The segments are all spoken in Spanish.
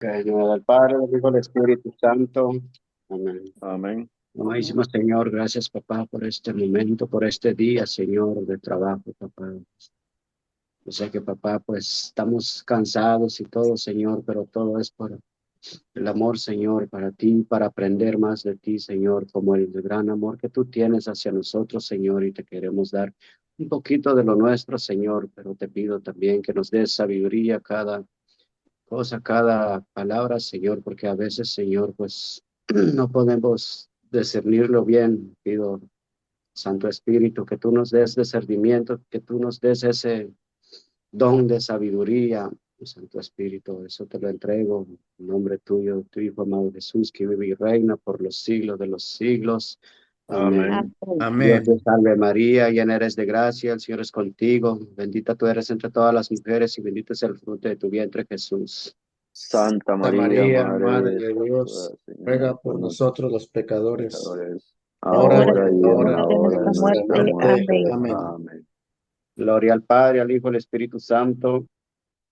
En el nombre del Padre, del Hijo y del Espíritu Santo. Amén. Amén. Amadísimo Señor, gracias, papá, por este momento, por este día, Señor, de trabajo, papá. Yo sé que, papá, pues estamos cansados y todo, Señor, pero todo es por el amor, Señor, para ti, para aprender más de ti, Señor, como el gran amor que tú tienes hacia nosotros, Señor, y te queremos dar un poquito de lo nuestro, Señor, pero te pido también que nos des sabiduría cada cosa, cada palabra, Señor, porque a veces, Señor, pues no podemos discernirlo bien. Pido, Santo Espíritu, que tú nos des discernimiento, que tú nos des ese don de sabiduría, Santo Espíritu, eso te lo entrego en nombre tuyo, tu Hijo amado Jesús, que vive y reina por los siglos de los siglos. Amén. Amén. Amén. Dios te Amén. salve María, llena eres de gracia, el Señor es contigo, bendita tú eres entre todas las mujeres y bendito es el fruto de tu vientre, Jesús. Santa Santa María, María, Madre Madre de de Dios, Dios, ruega, Señor, ruega por por nosotros nosotros los pecadores, pecadores, ahora y ahora en y la en hora la de De hora de nuestra nuestra nuestra muerte. muerte. muerte. Amén. Amén. Amén. Gloria al Padre, al Hijo, al Espíritu Santo.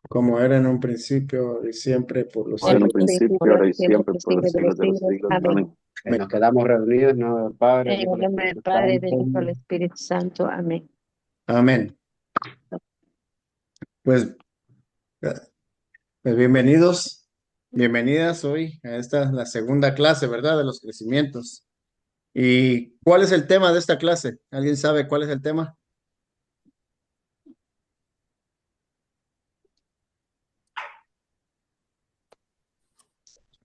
Como era en un principio y siempre por los Ahora en un siglos. Siempre sí, principio, por los ahora y siglos, siempre, los por los siglos de los siglos de los siglos. siglos. Amén. Amén. Amén. Nos quedamos reunidos, ¿no? Del Padre, el En Hijo, el el nombre del Espíritu Padre, del Santo. Hijo, del Espíritu Santo. Amén. Amén. Pues, pues bienvenidos, bienvenidas hoy a esta, la segunda clase, ¿verdad? De los crecimientos. ¿Y cuál es el tema de esta clase? ¿Alguien sabe cuál es el tema?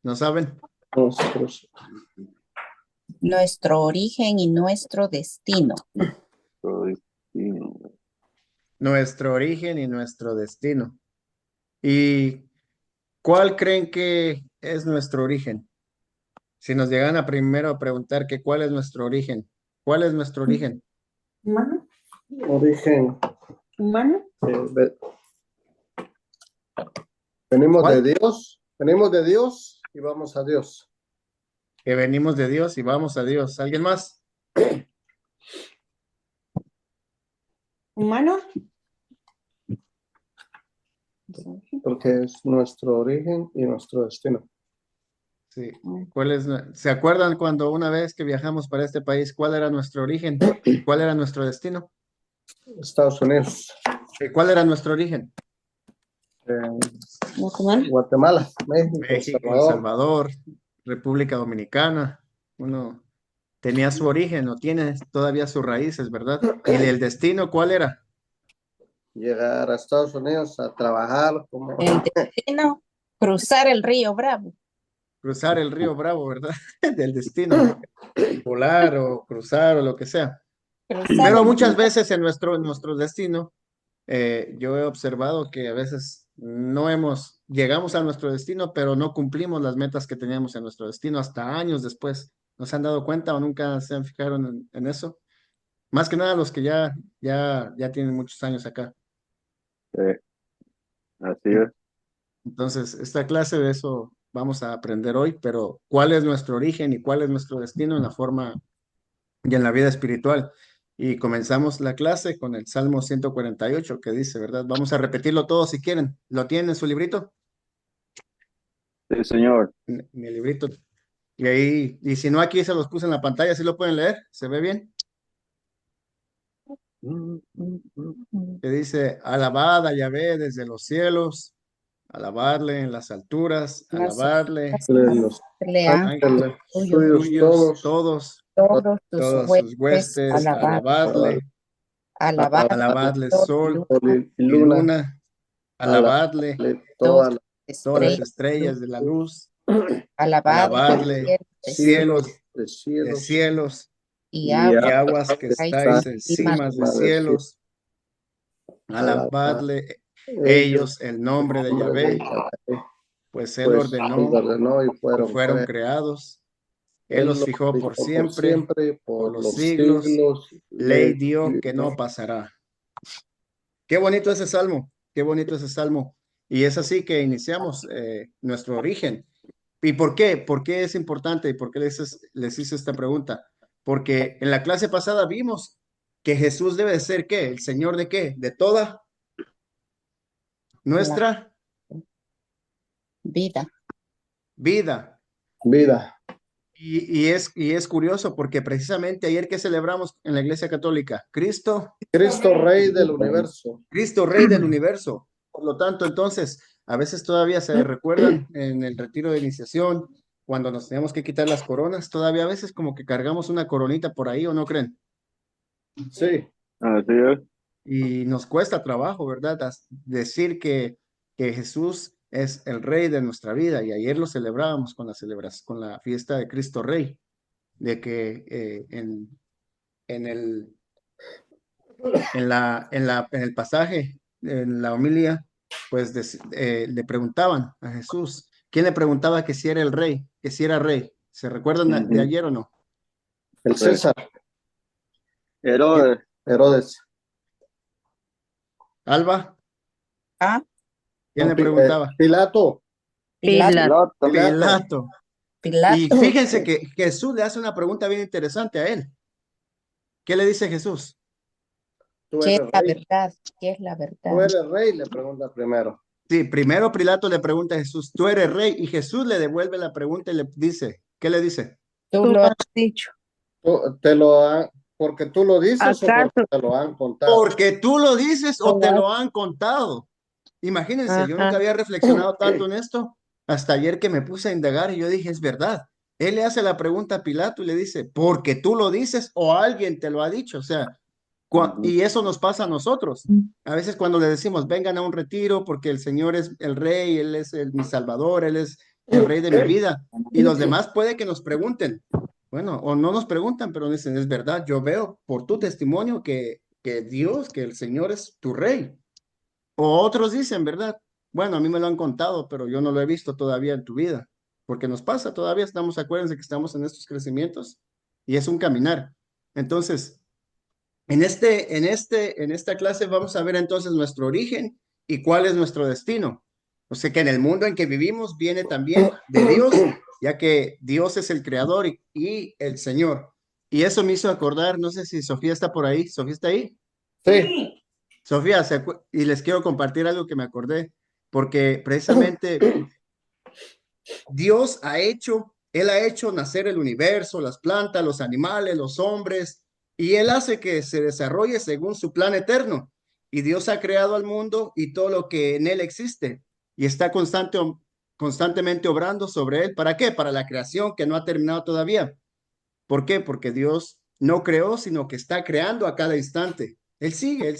¿No saben? Nosotros. Nuestro origen y nuestro destino. Soy destino. Nuestro origen y nuestro destino. ¿Y cuál creen que es nuestro origen? Si nos llegan a primero a preguntar que cuál es nuestro origen, ¿cuál es nuestro origen? ¿Humano? Origen. ¿Humano? Venimos ¿Cuál? venimos de Dios y vamos a Dios. Que venimos de Dios y vamos a Dios. ¿Alguien más? ¿Humano? Porque es nuestro origen y nuestro destino. Sí. ¿Se acuerdan cuando una vez que viajamos para este país, cuál era nuestro origen? ¿Cuál era nuestro destino? Estados Unidos, ¿Cuál era nuestro origen? Guatemala, México, México, El Salvador. Salvador, República Dominicana. Uno tenía su origen o tiene todavía sus raíces, ¿verdad? ¿Y el destino cuál era? Llegar a Estados Unidos a trabajar como El destino, cruzar el río Bravo. Cruzar el río Bravo, ¿verdad? Del destino, volar o cruzar o lo que sea. Cruzar Pero el muchas río. veces en nuestro destino, yo he observado que a veces llegamos a nuestro destino, pero no cumplimos las metas que teníamos en nuestro destino hasta años después. ¿No se han dado cuenta o nunca se han fijado en eso? Más que nada los que ya tienen muchos años acá. Así es. Entonces, esta clase de eso vamos a aprender hoy, pero ¿cuál es nuestro origen y cuál es nuestro destino en la forma y en la vida espiritual? Y comenzamos la clase con el Salmo 148 que dice, ¿verdad? Vamos a repetirlo todo si quieren. ¿Lo tienen en su librito? Sí, Señor. Mi librito. Y ahí, y si no, aquí se los puse en la pantalla, ¿sí lo pueden leer? ¿Se ve bien? Que dice, alabad a Yahvé desde los cielos, alabarle en las alturas, Los alabarle los ángeles ángeles suyos, suyos suyos, todos, todos tus todas sus huestes, huestes, alabar, alabadle, alabar alabadle sol y sol luna, y y luna, luna, alabadle alabarle todas todas las todas las estrellas, estrellas de la luz, alabar alabadle el cielo cielos cielos de de cielos cielos y y y agua aguas que que hay están estáis encima encima de encima del cielo. cielos, Alabar alabadle ellos ellos el nombre de nombre de Yahvé, Yahvé, pues él pues Él ordenó ordenó y y fueron fueron creados. creados. Él Él los los fijó por fijó por siempre, siempre, por por los los siglos. siglos. Ley dio que no pasará. Qué bonito ese salmo, qué bonito ese salmo. Y es así que iniciamos nuestro origen. ¿Y por qué? ¿Por qué es importante? ¿Y por qué les hice esta pregunta? Porque en la clase pasada vimos que Jesús debe de ser ¿qué? ¿El Señor de qué? De toda la nuestra vida. vida. vida. Y es curioso porque precisamente ayer que celebramos en la Iglesia Católica, Cristo Rey del universo. Cristo, Rey del universo. Por lo tanto, entonces, a veces todavía se recuerdan en el retiro de iniciación, cuando nos teníamos que quitar las coronas, todavía a veces como que cargamos una coronita por ahí, ¿o no creen? Sí, Así es. Y nos cuesta trabajo, ¿verdad? Decir que Jesús es el Rey de nuestra vida. Y ayer lo celebrábamos con con la fiesta de Cristo Rey, de que en el en el pasaje, en la homilía, pues le preguntaban a Jesús, ¿quién le preguntaba que si era el rey, que si era rey? ¿Se recuerdan de ayer o no? el César, Herodes. Herodes. Alba, Ah, ¿quién le No, preguntaba? Pilato. Pilato. Pilato. Pilato. Y Pilato. fíjense que Jesús le hace una pregunta bien interesante a él. ¿Qué le dice Jesús? Tú ¿Qué es eres la rey. verdad? ¿Qué es la Tú verdad? eres rey, le pregunta primero. Sí, primero Pilato le pregunta a Jesús, ¿tú eres rey? Y Jesús le devuelve la pregunta y le dice, ¿qué le dice? Tú Tú lo has has dicho. Te lo han, porque tú lo dices o porque ¿Acaso? te lo han contado. Porque tú lo dices o Tú te has- lo han contado. Imagínense, yo nunca Ajá. había reflexionado tanto en esto hasta ayer que me puse a indagar y yo dije, es verdad. Él le hace la pregunta a Pilato y le dice, porque tú lo dices o alguien te lo ha dicho. O sea, y eso nos pasa a nosotros. A veces cuando le decimos, vengan a un retiro porque el Señor es el rey, Él es mi Salvador, Él es el rey de mi vida. Y los demás puede que nos pregunten, bueno, o no nos preguntan, pero dicen, es verdad, yo veo por tu testimonio que Dios, que el Señor es tu rey. O otros dicen, ¿verdad? Bueno, a mí me lo han contado, pero yo no lo he visto todavía en tu vida, porque nos pasa, todavía estamos, acuérdense que estamos en estos crecimientos y es un caminar. Entonces, en esta clase vamos a ver entonces nuestro origen y cuál es nuestro destino. O sea que en el mundo en que vivimos viene también de Dios, ya que Dios es el creador y el Señor. Y eso me hizo acordar, no sé si Sofía está por ahí. ¿Sofía está ahí? Sí, Sofía, y les quiero compartir algo que me acordé, porque precisamente Él ha hecho nacer el universo, las plantas, los animales, los hombres, y Él hace que se desarrolle según su plan eterno. Y Dios ha creado al mundo y todo lo que en Él existe, y está constantemente obrando sobre Él. ¿Para qué? Para la creación que no ha terminado todavía. ¿Por qué? Porque Dios no creó, sino que está creando a cada instante. Él sigue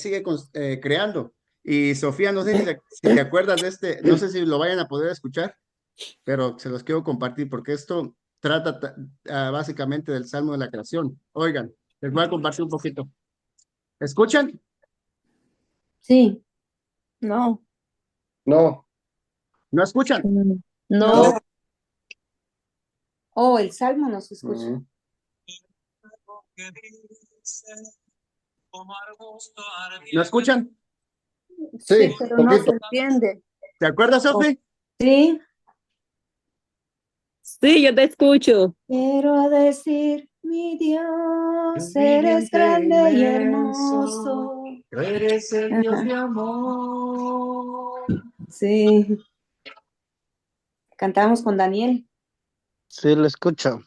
creando. Y Sofía, no sé si te acuerdas de este, no sé si lo vayan a poder escuchar, pero se los quiero compartir porque esto trata básicamente del Salmo de la creación. Oigan, les voy a compartir un poquito. ¿Escuchan? Sí. No. no, ¿No escuchan? No. no. Oh, el salmo no se escucha. Mm, ¿No escuchan? Sí, Pero no se poquito. entiende. ¿Te acuerdas, Sofi? Sí. Sí, yo te escucho. Quiero decir, mi Dios, eres grande y hermoso. Eres el Dios de amor. Sí. Cantábamos con Daniel. Sí, lo escucho.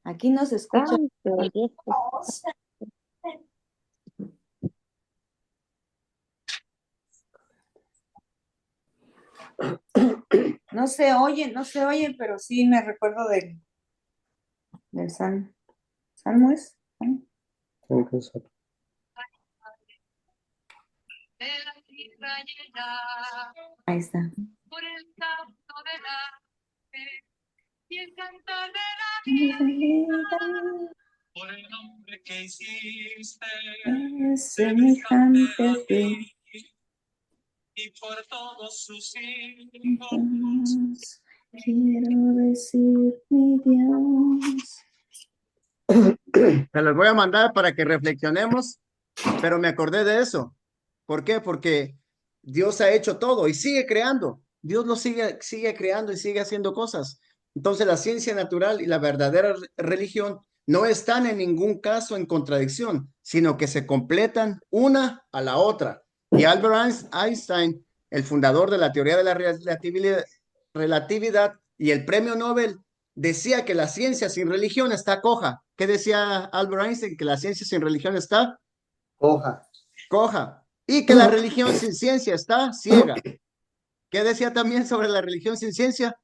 Aquí no se escucha. Santo Dios. No se oyen, pero sí me recuerdo del salmo. ¿Salmo es? ¿Salmo? Tiene que ser. Ahí está. Por el canto del ave y el cantar de la por el nombre que hiciste Semejante a ti. y por todos sus hijos. Dios, quiero decir, mi Dios. Se los voy a mandar para que reflexionemos, pero me acordé de eso. ¿Por qué? Porque Dios ha hecho todo y sigue creando. Dios lo sigue creando y sigue haciendo cosas. Entonces la ciencia natural y la verdadera religión no están en ningún caso en contradicción, sino que se completan una a la otra. Y Albert Einstein, el fundador de la teoría de la relatividad, relatividad y el premio Nobel decía que la ciencia sin religión está coja. ¿Qué decía Albert Einstein? Que la ciencia sin religión está Coja. coja. Y que la religión sin ciencia está ciega. ¿Qué decía también sobre la religión sin ciencia?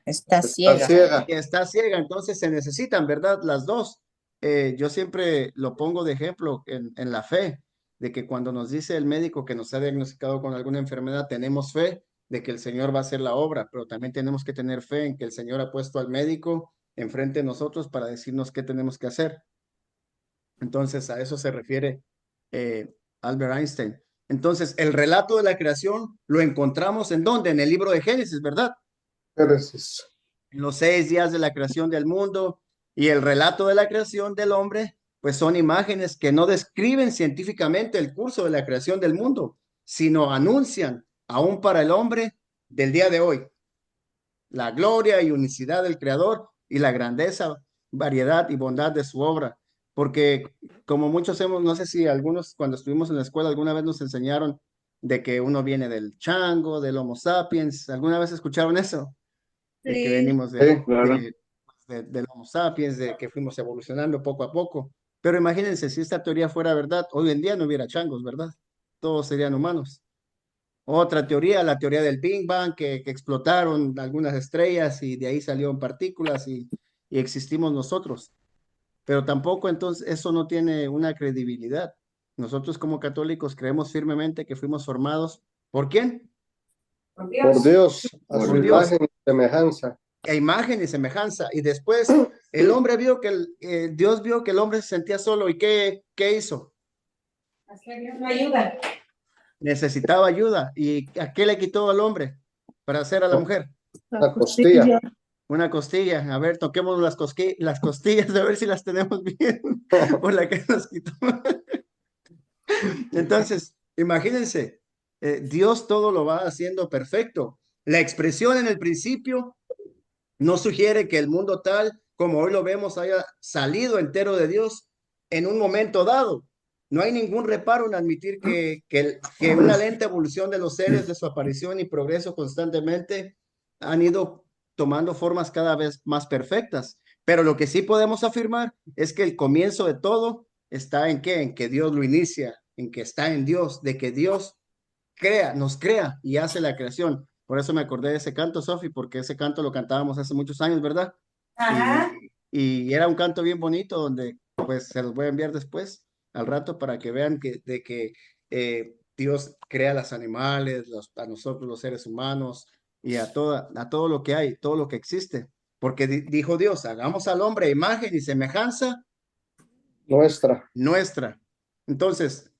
Está Está ciega. ciega. Que está ciega, entonces se necesitan, ¿verdad? Las dos. Yo siempre lo pongo de ejemplo en la fe, de que cuando nos dice el médico que nos ha diagnosticado con alguna enfermedad, tenemos fe de que el Señor va a hacer la obra, pero también tenemos que tener fe en que el Señor ha puesto al médico enfrente de nosotros para decirnos qué tenemos que hacer. Entonces, a eso se refiere Albert Einstein. Entonces, el relato de la creación lo encontramos ¿en dónde? En el libro de Génesis, ¿verdad? Génesis. En los 6 días de la creación del mundo y el relato de la creación del hombre, pues son imágenes que no describen científicamente el curso de la creación del mundo, sino anuncian, aún para el hombre del día de hoy, la gloria y unicidad del Creador y la grandeza, variedad y bondad de su obra. Porque como muchos hemos, no sé si algunos cuando estuvimos en la escuela alguna vez nos enseñaron de que uno viene del chango, del Homo sapiens. ¿Alguna vez escucharon eso? De que venimos Sí, claro. del Homo sapiens, de que fuimos evolucionando poco a poco. Pero imagínense, si esta teoría fuera verdad, hoy en día no hubiera changos, ¿verdad? Todos serían humanos. Otra teoría, la teoría del Big Bang, que explotaron algunas estrellas y de ahí salieron partículas y existimos nosotros. Pero tampoco entonces eso no tiene una credibilidad. Nosotros como católicos creemos firmemente que fuimos formados ¿por quién? Por Por Dios, a Por su Dios. imagen y semejanza. A imagen y semejanza. Y después el hombre vio que Dios vio que el hombre se sentía solo y ¿qué hizo? Ayuda. Necesitaba ayuda. ¿Y a qué le quitó al hombre para hacer a la mujer? La costilla. Una costilla. A ver, toquemos las costillas a ver si las tenemos bien. Por la que nos quitó. Entonces, imagínense, Dios todo lo va haciendo perfecto. La expresión en el principio no sugiere que el mundo tal como hoy lo vemos haya salido entero de Dios en un momento dado. No hay ningún reparo en admitir que una lenta evolución de los seres, de su aparición y progreso constantemente, han ido tomando formas cada vez más perfectas. Pero lo que sí podemos afirmar es que el comienzo de todo está en qué, en que Dios lo inicia, en que está en Dios, de que Dios nos crea y hace la creación. Por eso me acordé de ese canto, Sofi, porque ese canto lo cantábamos hace muchos años, ¿verdad? Ajá. Y era un canto bien bonito donde, pues, se los voy a enviar después, al rato, para que vean que Dios crea los animales, a nosotros los seres humanos y a todo lo que hay, todo lo que existe. Porque dijo Dios, hagamos al hombre a imagen y semejanza nuestra. Entonces,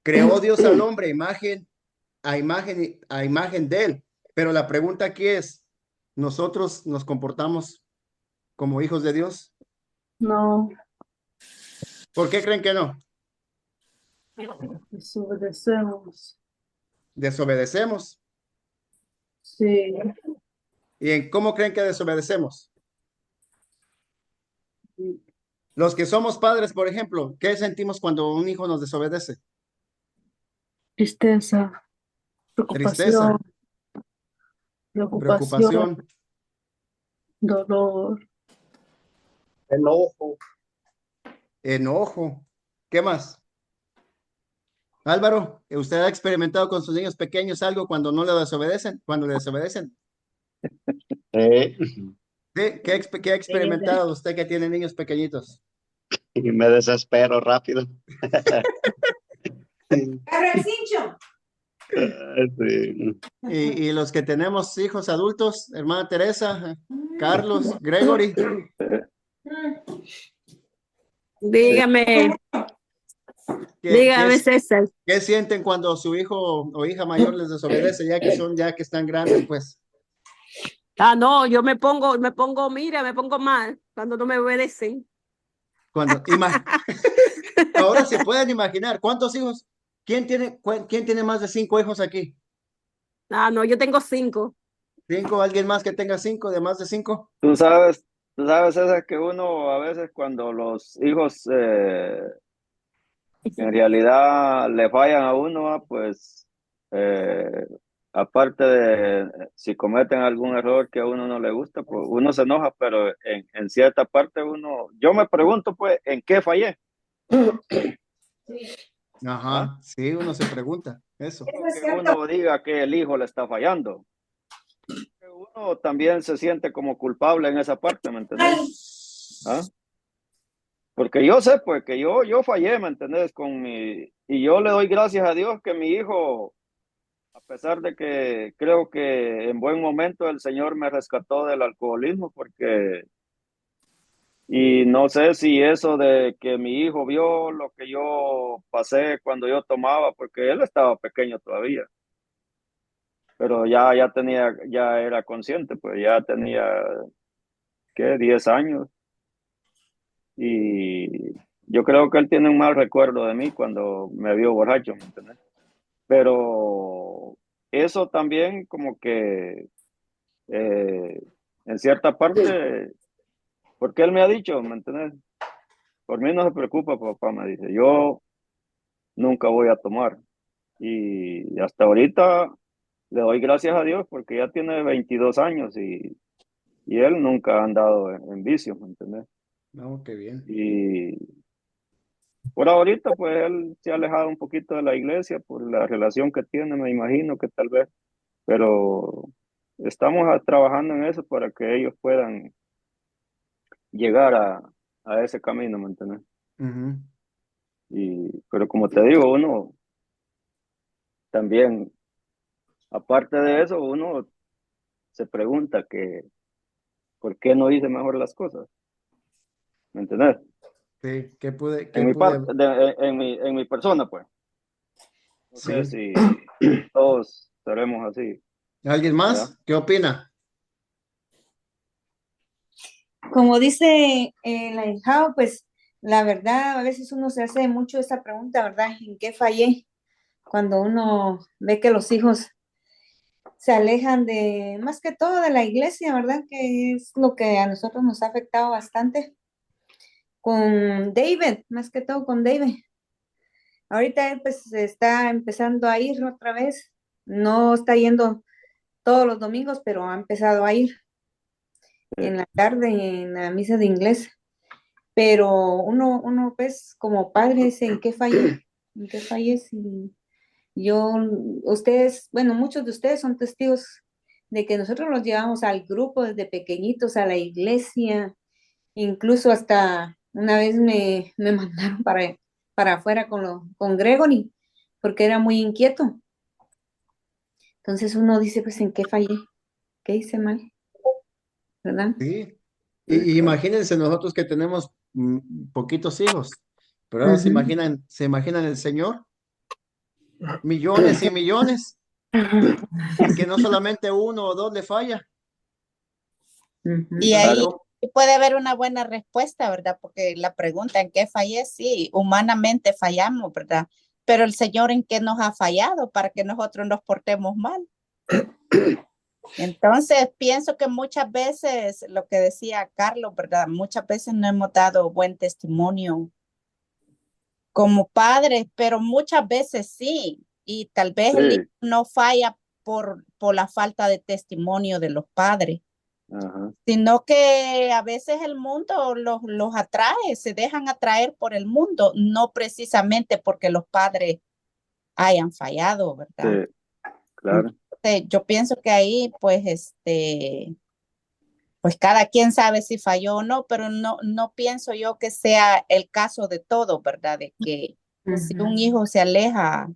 creó Dios al hombre a imagen de él. Pero la pregunta aquí es, ¿nosotros nos comportamos como hijos de Dios? No, ¿Por qué creen que no? desobedecemos. Desobedecemos. Sí, ¿Y en cómo creen que desobedecemos? Los que somos padres, por ejemplo, ¿qué sentimos cuando un hijo nos desobedece? tristeza, Tristeza, preocupación, preocupación, dolor, enojo. enojo. ¿Qué más? Álvaro, ¿usted ha experimentado con sus niños pequeños algo cuando no le desobedecen? Cuando le desobedecen. Sí, ¿Qué ha experimentado usted que tiene niños pequeñitos? y me desespero rápido. Agarra el cincho. Sí. Y los que tenemos hijos adultos, hermana Teresa, Carlos, Gregory, Dígame, ¿qué, dígame, qué, César. qué sienten cuando su hijo o hija mayor les desobedece, ya que están grandes, pues? Ah, no, yo me pongo me pongo mal cuando no me obedecen. Ahora se pueden imaginar, ¿cuántos hijos? ¿Quién tiene más de 5 hijos aquí? Ah, no, yo tengo 5. ¿5? ¿Alguien más que tenga 5, de más de 5? Tú sabes, César, que uno a veces cuando los hijos en realidad le fallan a uno, pues aparte de si cometen algún error que a uno no le gusta, pues uno se enoja, pero en cierta parte yo me pregunto pues, ¿en qué fallé? Ajá, sí, uno se pregunta eso. Eso es Que cierto. uno diga que el hijo le está fallando. Que uno también se siente como culpable en esa parte, ¿me entendés? ¿Ah? Porque yo sé, pues, que yo fallé, ¿me entendés? Y yo le doy gracias a Dios que mi hijo, a pesar de que creo que en buen momento el Señor me rescató del alcoholismo, y no sé si eso de que mi hijo vio lo que yo pasé cuando yo tomaba, porque él estaba pequeño todavía, pero ya era consciente, pues ya tenía, ¿qué? 10 años. Y yo creo que él tiene un mal recuerdo de mí cuando me vio borracho, ¿me entiendes? Pero eso también como que eh, en cierta parte, porque él me ha dicho, ¿me entiendes? Por mí no se preocupa, papá, me dice, yo nunca voy a tomar. Y hasta ahorita le doy gracias a Dios porque ya tiene 22 años y él nunca ha andado en vicio, ¿me entiendes? No, qué bien. Y por ahorita, pues él se ha alejado un poquito de la iglesia por la relación que tiene, me imagino que tal vez, pero estamos trabajando en eso para que ellos puedan llegar a ese camino, ¿me entiendes? Ujú. Pero como te digo, uno también, aparte de eso, uno se pregunta que, ¿por qué no hice mejor las cosas? ¿Me entiendes? Sí, qué En mi pude, parte, en mi persona, pues. No sé sí. si todos seremos así, ¿Alguien ¿verdad? más? ¿Qué opina? Como dice la hija, pues la verdad, a veces uno se hace mucho esa pregunta, ¿verdad? ¿En qué fallé? Cuando uno ve que los hijos se alejan de, más que todo de la iglesia, ¿verdad? Que es lo que a nosotros nos ha afectado bastante. Con David, más que todo con David. Ahorita él pues está empezando a ir otra vez. No está yendo todos los domingos, pero ha empezado a ir en la tarde en la misa de inglés. Pero uno pues como padre dice, ¿en qué fallé? ¿En qué fallé? Si yo, ustedes, bueno, muchos de ustedes son testigos de que nosotros los llevamos al grupo desde pequeñitos a la iglesia, incluso hasta una vez me mandaron para afuera con Gregory, porque era muy inquieto. Entonces uno dice, pues, ¿en qué fallé? ¿Qué hice mal? ¿Verdad? Sí. Sí, Y claro. imagínense nosotros que tenemos poquitos hijos, pero ahora Ujú. se imaginan el Señor, millones y millones, y que no solamente uno o dos le falla. Ujú. Y Entonces, ahí ¿cómo? puede haber una buena respuesta, ¿verdad? Porque la pregunta en qué fallé, sí, humanamente fallamos, ¿verdad? Pero el Señor en qué nos ha fallado para que nosotros nos portemos mal. Entonces, pienso que muchas veces, lo que decía Carlos, ¿verdad? Muchas veces no hemos dado buen testimonio como padres, pero muchas veces sí. Y tal vez el hijo Sí, no falla por la falta de testimonio de los padres, ajá, sino que a veces el mundo los atrae, se dejan atraer por el mundo, no precisamente porque los padres hayan fallado, ¿verdad? sí, claro. Yo pienso que ahí, pues, pues cada quien sabe si falló o no, pero no pienso yo que sea el caso de todo, ¿verdad? De que si un hijo se aleja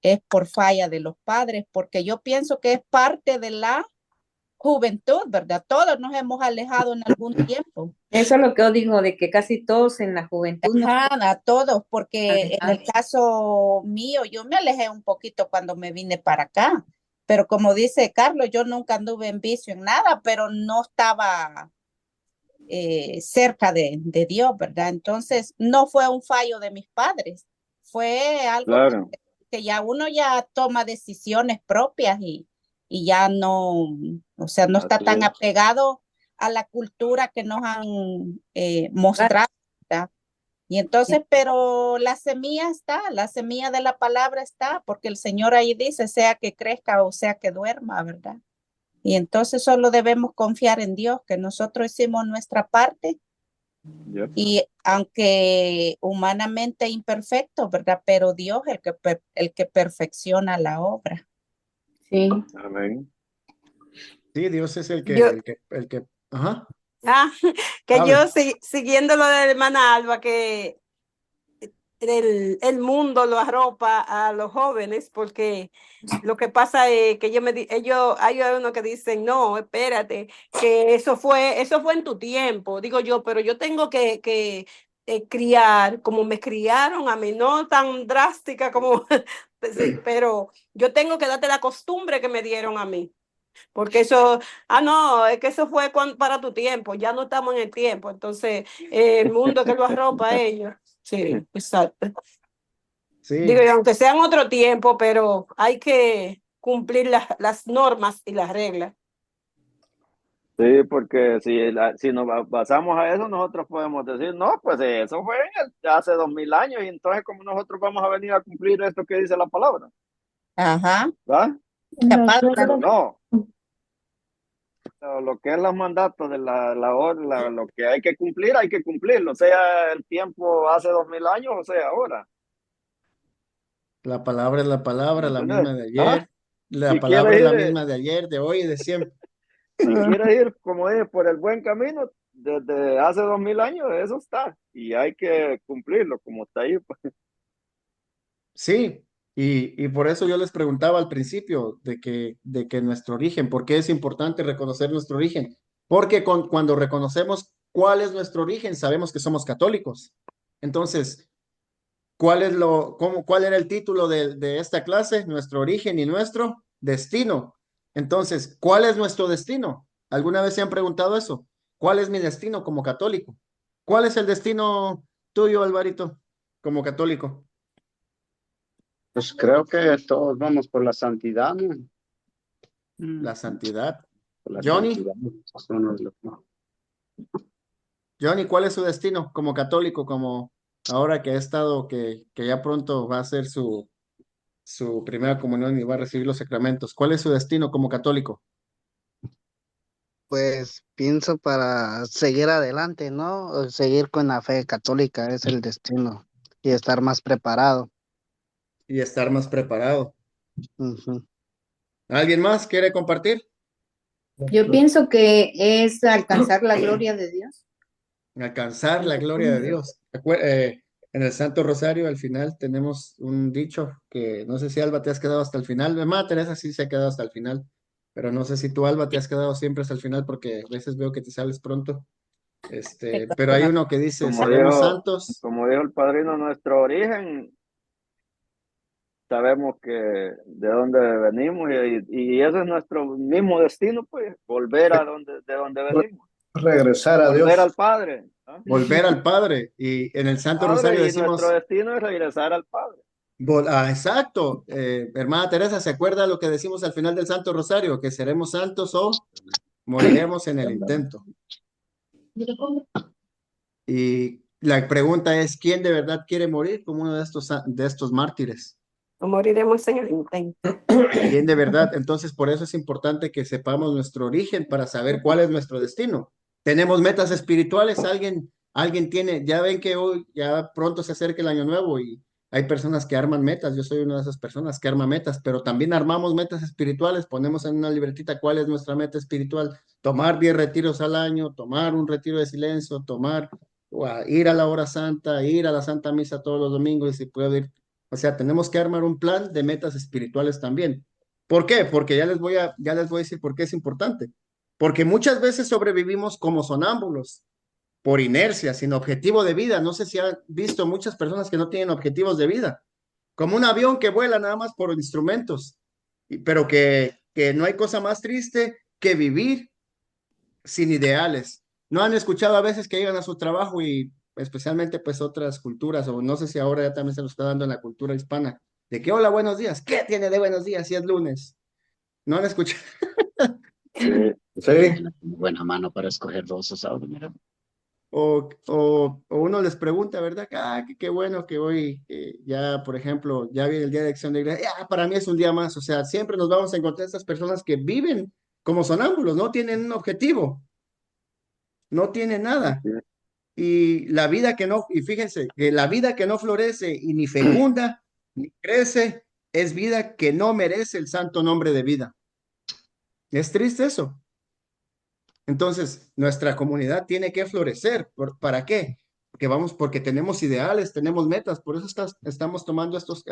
es por falla de los padres, porque yo pienso que es parte de la juventud, ¿verdad? Todos nos hemos alejado en algún tiempo. Eso es lo que yo digo, de que casi todos en la juventud nos Ajá, a todos, porque en el alejamos. caso mío, yo me alejé un poquito cuando me vine para acá, pero como dice Carlos, yo nunca anduve en vicio en nada, pero no estaba cerca de Dios, ¿verdad? Entonces, no fue un fallo de mis padres, fue algo Claro, que ya uno ya toma decisiones propias y ya no, o sea, no está así tan es. apegado a la cultura que nos han mostrado, ¿verdad? Y entonces, pero la semilla está, la semilla de la palabra está, porque el Señor ahí dice, sea que crezca o sea que duerma, ¿verdad? Y entonces solo debemos confiar en Dios, que nosotros hicimos nuestra parte. Yep. Y aunque humanamente imperfecto, ¿verdad? Pero Dios es el que perfecciona la obra. Sí. Amén. Sí, Dios es el Yo- que, ajá, Ah, que hable. yo siguiendo lo de la hermana Alba, que el mundo lo arropa a los jóvenes, porque lo que pasa es que hay unos que dicen, no, espérate, que eso fue en tu tiempo. Digo yo, pero yo tengo que criar como me criaron a mí, no tan drástica como, sí, pero yo tengo que darte la costumbre que me dieron a mí. Porque eso, no, es que eso fue para tu tiempo, ya no estamos en el tiempo, entonces el mundo que lo arropa a ellos. Sí, exacto. Sí, Digo, y aunque sea en otro tiempo, pero hay que cumplir las normas y las reglas. Sí, porque si nos basamos a eso, nosotros podemos decir, no, pues eso fue hace 2000 años y entonces como nosotros vamos a venir a cumplir esto que dice la palabra, Ajá. ¿verdad? Las Pero reglas. no, lo que es los mandatos de lo que hay que cumplirlo, sea el tiempo hace 2000 años o sea ahora. la palabra es la palabra, ¿Me la entiendes? misma de ayer. La Si palabra es la quieres ir, misma de ayer, de hoy y de siempre. si quieres ir, como dije, por el buen camino, desde hace 2000 años, eso está. Y hay que cumplirlo, como está ahí. Pues. Sí, y por eso yo les preguntaba al principio de que nuestro origen, ¿por qué es importante reconocer nuestro origen? Porque cuando reconocemos cuál es nuestro origen, sabemos que somos católicos. Entonces, cuál era el título de esta clase? Nuestro origen y nuestro destino. Entonces, ¿cuál es nuestro destino? ¿Alguna vez se han preguntado eso? ¿Cuál es mi destino como católico? ¿Cuál es el destino tuyo, Alvarito, como católico? Pues creo que todos vamos por la santidad, ¿no? La santidad. Por la Johnny, santidad. Eso no es lo que- Johnny, ¿cuál es su destino como católico, como ahora que ha estado, que ya pronto va a hacer su primera comunión y va a recibir los sacramentos? ¿Cuál es su destino como católico? Pues pienso para seguir adelante, ¿no? O seguir con la fe católica es el destino y estar más preparado. Y estar más preparado. Ujú. ¿Alguien más quiere compartir? Yo pienso que es alcanzar la gloria de Dios. Alcanzar la gloria de Dios. En el Santo Rosario, al final, tenemos un dicho que no sé si Alba te has quedado hasta el final. Mamá Teresa sí se ha quedado hasta el final, pero no sé si tú, Alba, te has quedado siempre hasta el final porque a veces veo que te sales pronto. Pero hay uno que dice, Como seremos dijo, santos. como dijo el padrino, nuestro origen, sabemos que de dónde venimos y ese es nuestro mismo destino, pues, volver de donde venimos, Regresar a volver Dios. al Padre. ¿Ah? Volver al Padre. Y en el Santo Rosario Padre, y nuestro decimos, destino es regresar al Padre. exacto, hermana Teresa, ¿se acuerda lo que decimos al final del Santo Rosario? Que seremos santos o moriremos en el intento. Y la pregunta es, ¿quién de verdad quiere morir como uno de estos mártires? O moriremos en el intento. ¿Quién de verdad? Entonces, por eso es importante que sepamos nuestro origen para saber cuál es nuestro destino. Tenemos metas espirituales, alguien tiene, ya ven que hoy ya pronto se acerca el año nuevo y hay personas que arman metas, yo soy una de esas personas que arma metas, pero también armamos metas espirituales, ponemos en una libretita cuál es nuestra meta espiritual, tomar 10 retiros al año, tomar un retiro de silencio, ir a la hora santa, ir a la Santa Misa todos los domingos y si puedo ir. O sea, tenemos que armar un plan de metas espirituales también. ¿Por qué? Porque ya les voy a decir por qué es importante. Porque muchas veces sobrevivimos como sonámbulos, por inercia, sin objetivo de vida. No sé si han visto muchas personas que no tienen objetivos de vida, como un avión que vuela nada más por instrumentos, pero que no hay cosa más triste que vivir sin ideales. ¿No han escuchado a veces que llegan a su trabajo y especialmente pues otras culturas, o no sé si ahora ya también se lo está dando en la cultura hispana, de que hola, buenos días, ¿qué tiene de buenos días si es lunes? ¿No han escuchado? Sí. Sí, Buena mano para escoger rosas ahora, mira. o uno les pregunta, ¿verdad? Qué bueno que hoy ya, por ejemplo, ya viene el día de acción de gracias. Ya, para mí es un día más. O sea, siempre nos vamos a encontrar estas personas que viven como sonámbulos, no tienen un objetivo, no tienen nada. Y la vida que no, y fíjense, que la vida que no florece y ni fecunda, ni crece, es vida que no merece el santo nombre de vida. Es triste eso. Entonces, nuestra comunidad tiene que florecer. ¿Para qué? Porque tenemos ideales, tenemos metas, por eso estamos tomando estos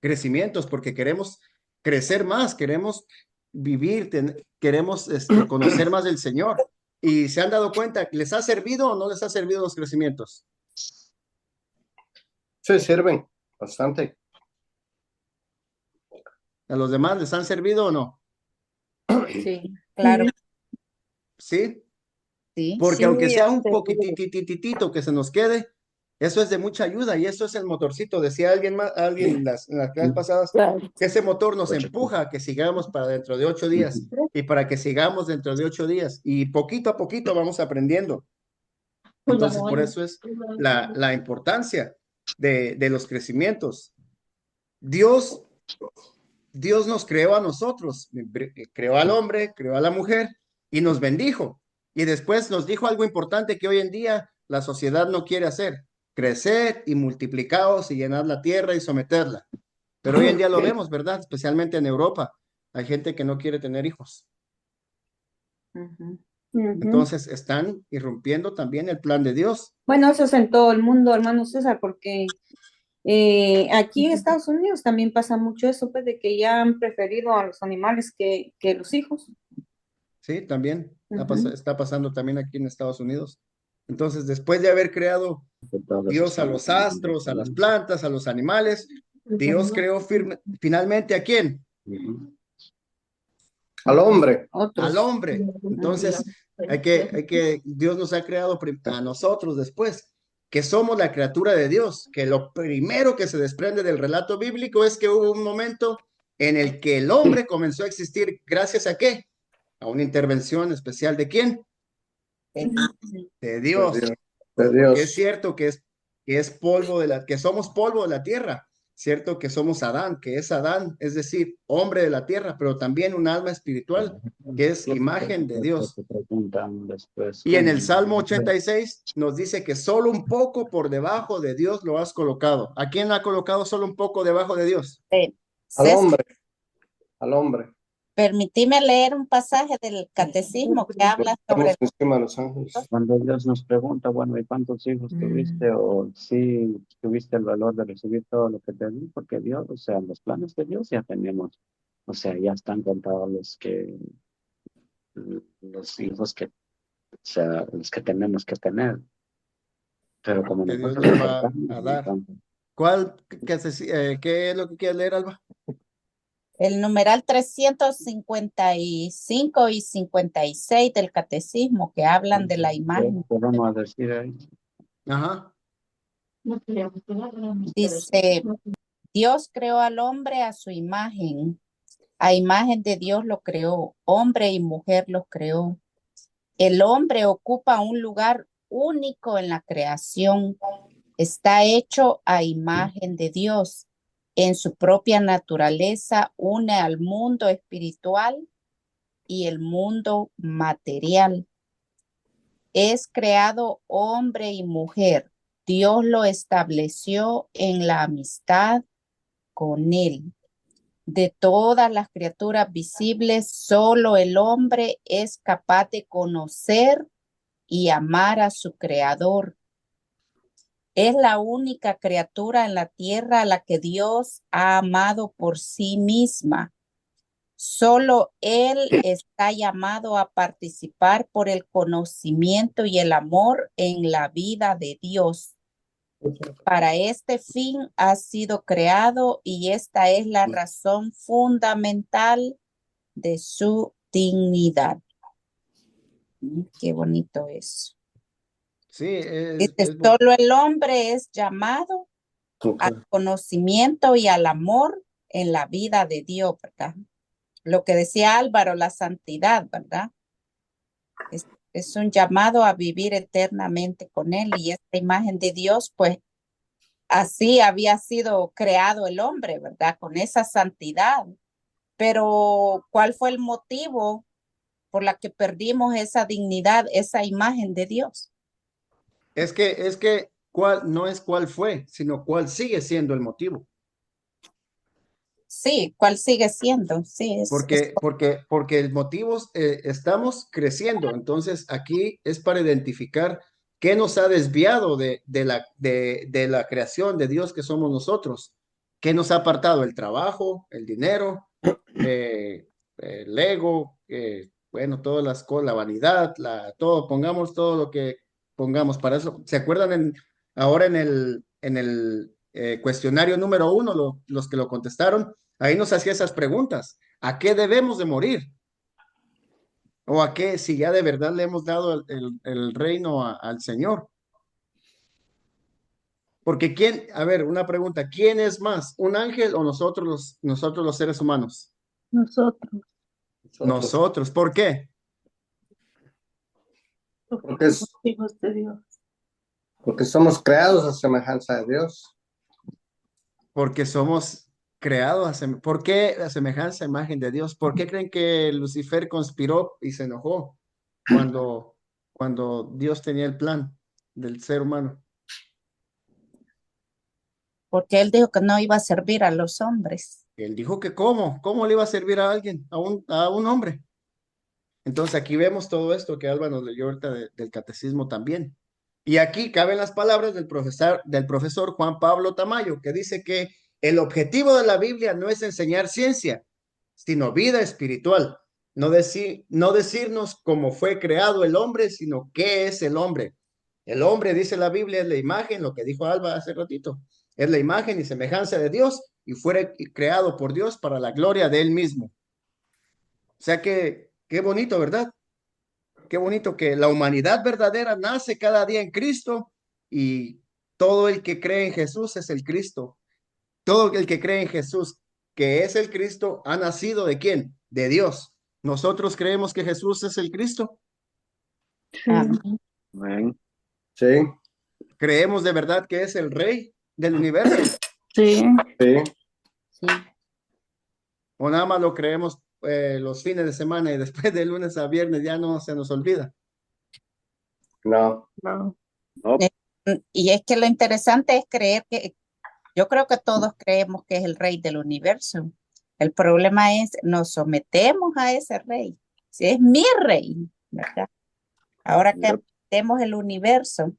crecimientos, porque queremos crecer más, queremos vivir, queremos conocer más del Señor. Y se han dado cuenta, ¿les ha servido o no les ha servido los crecimientos? Sí, sirven bastante. ¿A los demás les han servido o no? Sí, claro. ¿Sí? Sí. Porque aunque Sí, sea un seguro. poquitititito que se nos quede, eso es de mucha ayuda y eso es el motorcito. Decía alguien en las clases pasadas, Claro. que ese motor nos empuja a que sigamos para dentro de 8 días y para que sigamos dentro de 8 días y poquito a poquito vamos aprendiendo. Entonces, por eso es la importancia de los crecimientos. Dios nos creó a nosotros, creó al hombre, creó a la mujer y nos bendijo. Y después nos dijo algo importante que hoy en día la sociedad no quiere hacer: crecer y multiplicaos y llenar la tierra y someterla. Pero hoy en día lo vemos, ¿verdad? Especialmente en Europa. Hay gente que no quiere tener hijos. Ujú. Entonces están irrumpiendo también el plan de Dios. Bueno, eso es en todo el mundo, hermano César, porque aquí en Estados Unidos también pasa mucho eso, pues, de que ya han preferido a los animales que los hijos. Sí, también Ujú. está pasando también aquí en Estados Unidos. Entonces, después de haber creado Dios a los astros, a las plantas, a los animales, Dios creó finalmente ¿a quién? Al hombre. Al hombre. Entonces, Dios nos ha creado a nosotros después, que somos la criatura de Dios, que lo primero que se desprende del relato bíblico es que hubo un momento en el que el hombre comenzó a existir. ¿Gracias a qué? A una intervención especial ¿de quién? De Dios. De Porque Dios. es cierto que que somos polvo de la tierra, cierto que somos Adán, que es Adán, es decir, hombre de la tierra, pero también un alma espiritual, que es imagen de Dios. Y en el Salmo 86 nos dice que solo un poco por debajo de Dios lo has colocado. ¿A quién ha colocado solo un poco debajo de Dios? Al César, hombre. Al hombre. permitime leer un pasaje del catecismo que habla sobre Estamos encima de los ángeles. Cuando Dios nos pregunta, bueno, ¿y cuántos hijos tuviste? O si tuviste el valor de recibir todo lo que te di, porque Dios, o sea, los planes de Dios ya tenemos, o sea, ya están contados los hijos que, o sea, los que tenemos que tener. Pero como Que Dios nosotros nos va a dar. ¿Qué es lo que quieres leer, Alba? el numeral 355 y 56 del catecismo que hablan de la imagen. Podemos decir ahí. Ajá. Dice, Dios creó al hombre a su imagen. A imagen de Dios lo creó, hombre y mujer los creó. El hombre ocupa un lugar único en la creación. Está hecho a imagen de Dios. En su propia naturaleza une al mundo espiritual y el mundo material. Es creado hombre y mujer. Dios lo estableció en la amistad con él. De todas las criaturas visibles, solo el hombre es capaz de conocer y amar a su creador. Es la única criatura en la tierra a la que Dios ha amado por sí misma. Solo Él está llamado a participar por el conocimiento y el amor en la vida de Dios. Para este fin ha sido creado y esta es la razón fundamental de su dignidad. Qué bonito es. Sí, Solo el hombre es llamado al conocimiento y al amor en la vida de Dios, ¿verdad? Lo que decía Álvaro, la santidad, ¿verdad? Es un llamado a vivir eternamente con Él y esta imagen de Dios, pues así había sido creado el hombre, ¿verdad? Con esa santidad. Pero ¿cuál fue el motivo por la que perdimos esa dignidad, esa imagen de Dios? Es que cuál no es cuál fue, sino cuál sigue siendo el motivo. Sí, ¿cuál sigue siendo? Sí, Porque el motivo, estamos creciendo. Entonces aquí es para identificar qué nos ha desviado de la creación de Dios que somos nosotros. ¿Qué nos ha apartado? El trabajo, el dinero, el ego, bueno, todas las cosas, la vanidad, todo, pongamos todo lo que pongamos para eso. ¿Se acuerdan ahora en el cuestionario número 1, los que lo contestaron? Ahí nos hacía esas preguntas. ¿A qué debemos de morir? ¿O a qué, si ya de verdad le hemos dado el reino al Señor? Porque a ver, una pregunta, ¿quién es más, un ángel o nosotros los seres humanos? Nosotros, Nosotros. ¿Por qué? Porque somos hijos de Dios. porque somos creados a semejanza de Dios. Porque somos creados ¿por qué a semejanza, imagen de Dios? ¿Por qué creen que Lucifer conspiró y se enojó cuando Dios tenía el plan del ser humano? Porque Él dijo que no iba a servir a los hombres. Él dijo que ¿cómo le iba a servir a alguien, a un hombre? Entonces aquí vemos todo esto que Alba nos leyó ahorita del catecismo también. Y aquí caben las palabras del profesor Juan Pablo Tamayo, que dice que el objetivo de la Biblia no es enseñar ciencia, sino vida espiritual. No decirnos cómo fue creado el hombre, sino qué es el hombre. El hombre, dice la Biblia, es la imagen, lo que dijo Alba hace ratito, es la imagen y semejanza de Dios y fue creado por Dios para la gloria de Él mismo. O sea que, qué bonito, ¿verdad? Qué bonito que la humanidad verdadera nace cada día en Cristo y todo el que cree en Jesús es el Cristo. Todo el que cree en Jesús, que es el Cristo, ha nacido ¿de quién? De Dios. ¿Nosotros creemos que Jesús es el Cristo? Sí, Amén. Sí, ¿Creemos de verdad que es el Rey del universo? sí, sí. Sí. ¿O nada más lo creemos los fines de semana y después de lunes a viernes ya no se nos olvida? No. no. No, Y es que lo interesante es creer que, yo creo que todos creemos que es el rey del universo. El problema es, nos sometemos a ese rey. Si es mi rey, ¿verdad? Ahora que Yep. entendemos el universo,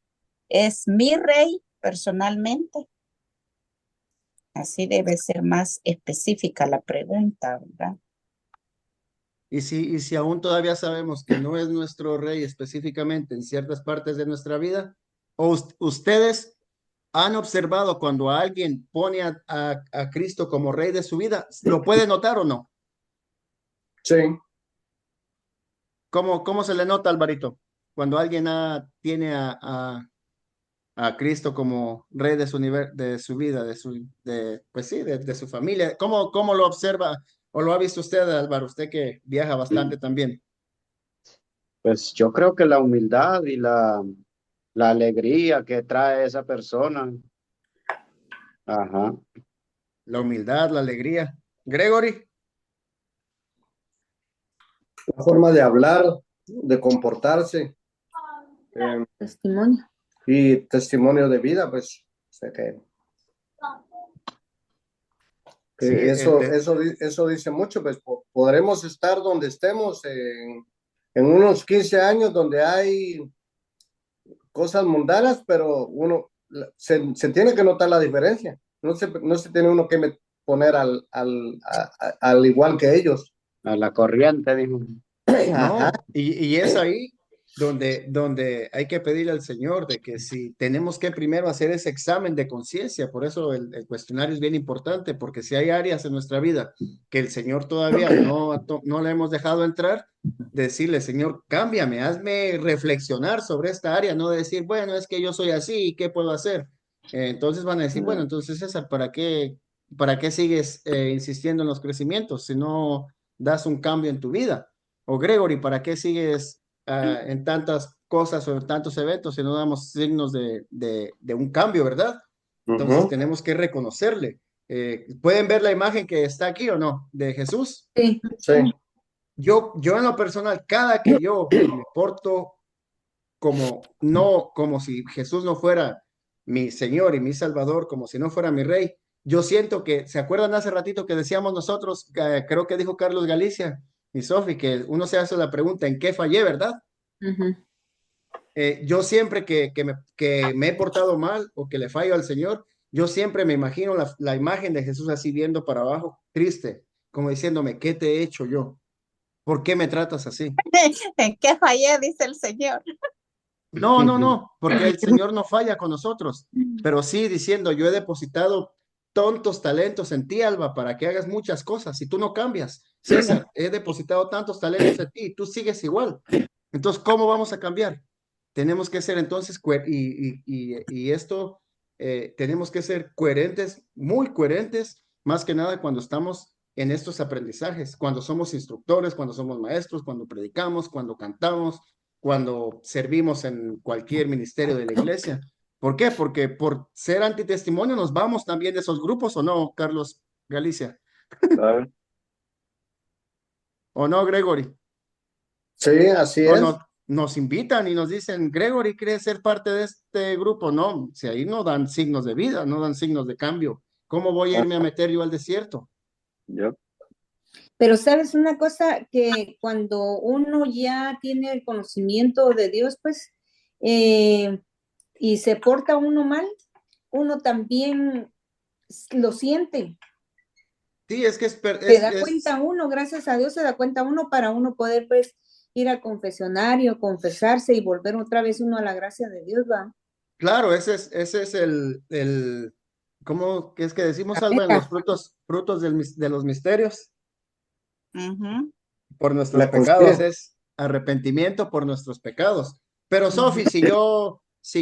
es mi rey personalmente. Así debe ser más específica la pregunta, ¿verdad? Y si aún todavía sabemos que no es nuestro Rey específicamente en ciertas partes de nuestra vida, o ustedes han observado cuando alguien pone a Cristo como Rey de su vida, ¿lo puede notar o no? Sí. ¿Cómo se le nota, Alvarito? Cuando alguien tiene a Cristo como Rey de su vida, pues sí, de su familia. ¿Cómo lo observa o lo ha visto usted, Álvaro? Usted que viaja bastante también. Pues yo creo que la humildad y la alegría que trae esa persona. Ajá. La humildad, la alegría. Gregory, La forma de hablar, de comportarse, Testimonio. y testimonio de vida, pues, o sea que sí, eso dice mucho, pues podremos estar donde estemos en unos 15 años donde hay cosas mundanas, pero se tiene que notar la diferencia. No se tiene uno que poner al igual que ellos. A la corriente, dijo. no, y es ahí donde hay que pedirle al Señor de que si tenemos que primero hacer ese examen de conciencia, por eso el cuestionario es bien importante, porque si hay áreas en nuestra vida que el Señor todavía no le hemos dejado entrar, decirle, Señor, cámbiame, hazme reflexionar sobre esta área, no decir, bueno, es que yo soy así, ¿qué puedo hacer? Entonces van a decir, bueno, entonces César, ¿para qué sigues insistiendo en los crecimientos si no das un cambio en tu vida? O Gregory, ¿para qué sigues en tantas cosas o en tantos eventos, si no damos signos de un cambio, ¿verdad? Entonces tenemos que reconocerle. ¿Pueden ver la imagen que está aquí o no? De Jesús. Sí. Sí. Yo en lo personal, cada que yo me porto como si Jesús no fuera mi Señor y mi Salvador, como si no fuera mi Rey, yo siento que, ¿se acuerdan hace ratito que decíamos nosotros, creo que dijo Carlos Galicia y Sofi, que uno se hace la pregunta, ¿en qué fallé, verdad? Yo siempre que me he portado mal o que le fallo al Señor, yo siempre me imagino la imagen de Jesús así viendo para abajo, triste, como diciéndome, ¿qué te he hecho yo? ¿Por qué me tratas así? ¿En qué fallé? Dice el Señor. No, porque el Señor no falla con nosotros, pero sí diciendo, yo he depositado tontos talentos en ti, Alba, para que hagas muchas cosas. Si tú no cambias, César, he depositado tantos talentos en ti y tú sigues igual. Entonces, ¿cómo vamos a cambiar? Tenemos que ser entonces, y esto, tenemos que ser coherentes, muy coherentes, más que nada cuando estamos en estos aprendizajes, cuando somos instructores, cuando somos maestros, cuando predicamos, cuando cantamos, cuando servimos en cualquier ministerio de la iglesia. ¿Por qué? Porque por ser antitestimonio nos vamos también de esos grupos, ¿o no, Carlos Galicia? Claro. ¿O no, Gregory? Sí, así O es. nos invitan y nos dicen, Gregory, ¿quieres ser parte de este grupo? No, si ahí no dan signos de vida, no dan signos de cambio. ¿Cómo voy a irme a meter yo al desierto? Yep. Pero sabes una cosa, que cuando uno ya tiene el conocimiento de Dios, pues, y se porta uno mal, uno también lo siente. Sí, es que Se da cuenta uno, gracias a Dios se da cuenta uno, para uno poder pues ir al confesionario, confesarse y volver otra vez uno a la gracia de Dios, ¿va? Claro, ese es el ¿cómo que es que decimos, La Alba, en meta. los frutos de los misterios? Por nuestros La pecados, justicia. es arrepentimiento por nuestros pecados. Pero Sofi, si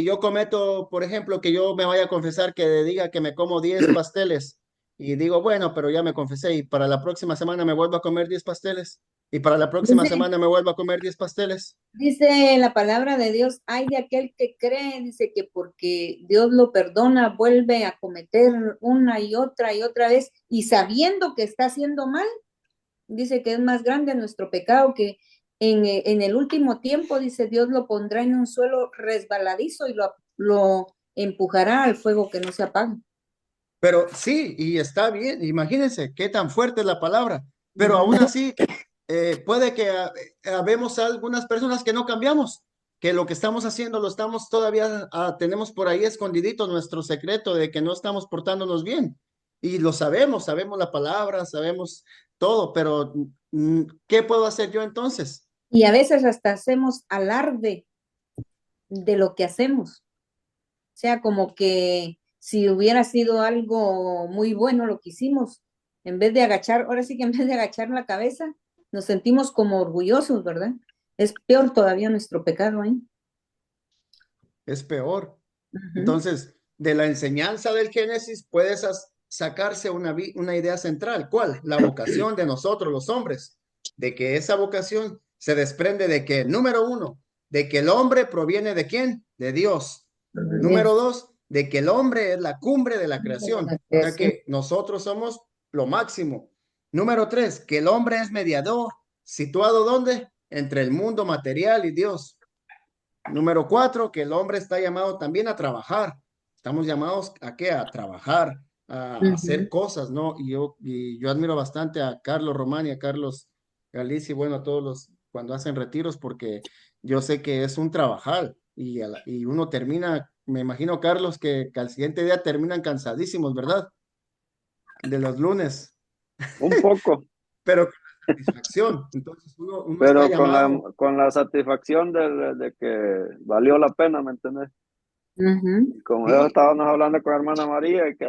yo cometo, por ejemplo, que yo me vaya a confesar, que diga que me como 10 pasteles y digo, bueno, pero ya me confesé y para la próxima semana me vuelvo a comer 10 pasteles y para la próxima Dice, semana me vuelvo a comer 10 pasteles. dice la palabra de Dios, hay de aquel que cree, dice que porque Dios lo perdona, vuelve a cometer una y otra vez, y sabiendo que está haciendo mal, dice que es más grande nuestro pecado, que en el último tiempo, dice, Dios lo pondrá en un suelo resbaladizo y lo empujará al fuego que no se apaga. Pero sí, y está bien, imagínense qué tan fuerte es la palabra, pero aún así puede que habemos algunas personas que no cambiamos, que lo que estamos haciendo lo estamos todavía, tenemos por ahí escondidito nuestro secreto de que no estamos portándonos bien. Y lo sabemos la palabra, sabemos todo, pero ¿qué puedo hacer yo entonces? Y a veces hasta hacemos alarde de lo que hacemos. O sea, como que si hubiera sido algo muy bueno lo que hicimos, en vez de agachar, ahora sí que en vez de agachar la cabeza, nos sentimos como orgullosos, ¿verdad? Es peor todavía nuestro pecado ahí. Es peor. Entonces, de la enseñanza del Génesis puedes sacarse una idea central. ¿Cuál? La vocación de nosotros los hombres, de que esa vocación se desprende de que, número uno, de que el hombre proviene de ¿quién? De Dios. Número dos, de que el hombre es la cumbre de la creación, o sea que nosotros somos lo máximo. Número tres, que el hombre es mediador, situado ¿dónde? Entre el mundo material y Dios. Número cuatro, que el hombre está llamado también a trabajar. Estamos llamados a qué? A trabajar, a hacer cosas, ¿no? Y yo admiro bastante a Carlos Román y a Carlos Galicia, y bueno, a todos los cuando hacen retiros, porque yo sé que es un trabajar y uno termina, me imagino, Carlos, que al siguiente día terminan cansadísimos, ¿verdad? De los lunes. Un poco. Pero con satisfacción. Entonces uno está Pero llamado. con la satisfacción de que valió la pena, ¿me entendés? Y como yo estábamos hablando con hermana María, que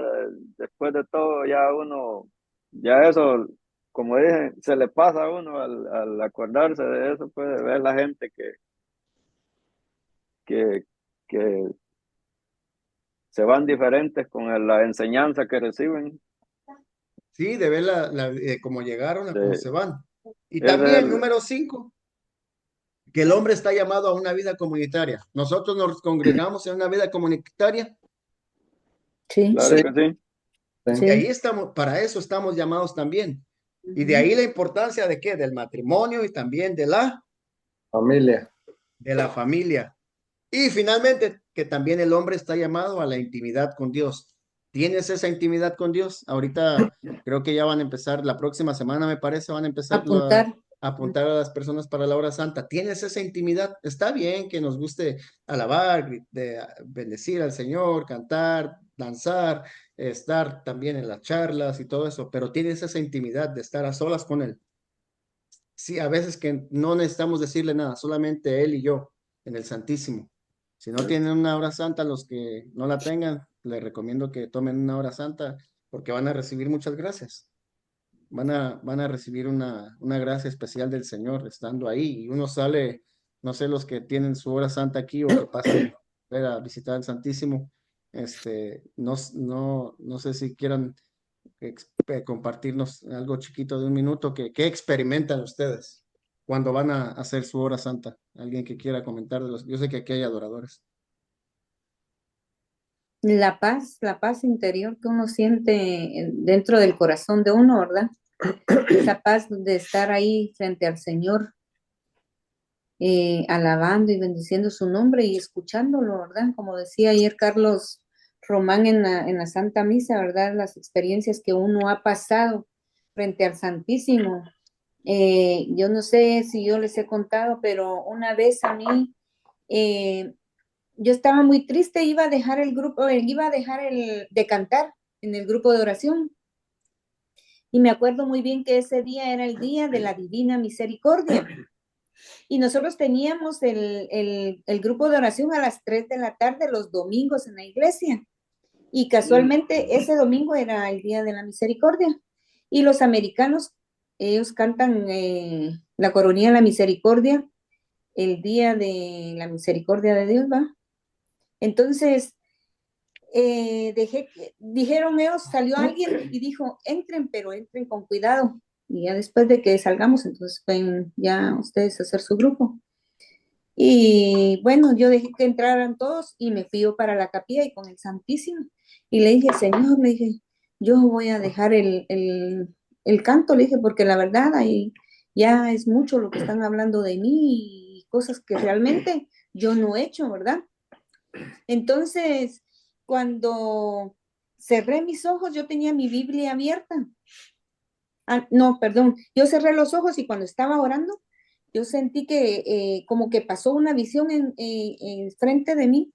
después de todo ya uno, ya eso, como dije, se le pasa a uno al acordarse de eso, puede ver la gente que se van diferentes con la enseñanza que reciben. Sí, de ver cómo llegaron a cómo se van. Y Ese es también, número 5, que el hombre está llamado a una vida comunitaria. Nosotros nos congregamos en una vida comunitaria. Sí, Claro Sí. que sí. Y ahí estamos, para eso estamos llamados también. Y de ahí la importancia de qué, del matrimonio y también de la Familia. familia. Y finalmente, que también el hombre está llamado a la intimidad con Dios. ¿Tienes esa intimidad con Dios? Ahorita creo que ya van a empezar, la próxima semana me parece, van a empezar Apuntar. a apuntar a las personas para la hora santa. ¿Tienes esa intimidad? Está bien que nos guste alabar, bendecir al Señor, cantar, danzar, estar también en las charlas y todo eso, pero tienes esa intimidad de estar a solas con Él. Sí, a veces que no necesitamos decirle nada, solamente Él y yo en el Santísimo. Si no tienen una hora santa, los que no la tengan, les recomiendo que tomen una hora santa porque van a recibir muchas gracias. Van a recibir una gracia especial del Señor estando ahí. Y uno sale, no sé, los que tienen su hora santa aquí o que pasen a visitar el Santísimo, no sé si quieran compartirnos algo chiquito de un minuto que experimentan ustedes cuando van a hacer su hora santa. Alguien que quiera comentar de los, yo sé que aquí hay adoradores. La paz interior que uno siente dentro del corazón de uno, ¿verdad? Esa paz de estar ahí frente al Señor, alabando y bendiciendo su nombre y escuchándolo, ¿verdad? Como decía ayer Carlos Román en la Santa Misa, ¿verdad? Las experiencias que uno ha pasado frente al Santísimo. Yo no sé si yo les he contado, pero una vez a mí, yo estaba muy triste, iba a dejar el grupo, iba a dejar de cantar en el grupo de oración. Y me acuerdo muy bien que ese día era el día de la Divina Misericordia. Y nosotros teníamos el grupo de oración a las 3 de la tarde los domingos en la iglesia. Y casualmente ese domingo era el día de la misericordia. Y los americanos, ellos cantan la coronilla de la misericordia, el día de la misericordia de Dios, ¿va? Entonces, dijeron ellos, salió alguien y dijo, entren, pero entren con cuidado. Y ya después de que salgamos, entonces pueden ya ustedes hacer su grupo. Y bueno, yo dejé que entraran todos y me fui yo para la capilla y con el Santísimo. Y le dije, Señor, le dije, yo voy a dejar el canto, le dije, porque la verdad ahí ya es mucho lo que están hablando de mí y cosas que realmente yo no he hecho, ¿verdad? Entonces, cuando cerré mis ojos, yo tenía mi Biblia abierta. No, perdón, yo cerré los ojos y cuando estaba orando, yo sentí que como que pasó una visión en frente de mí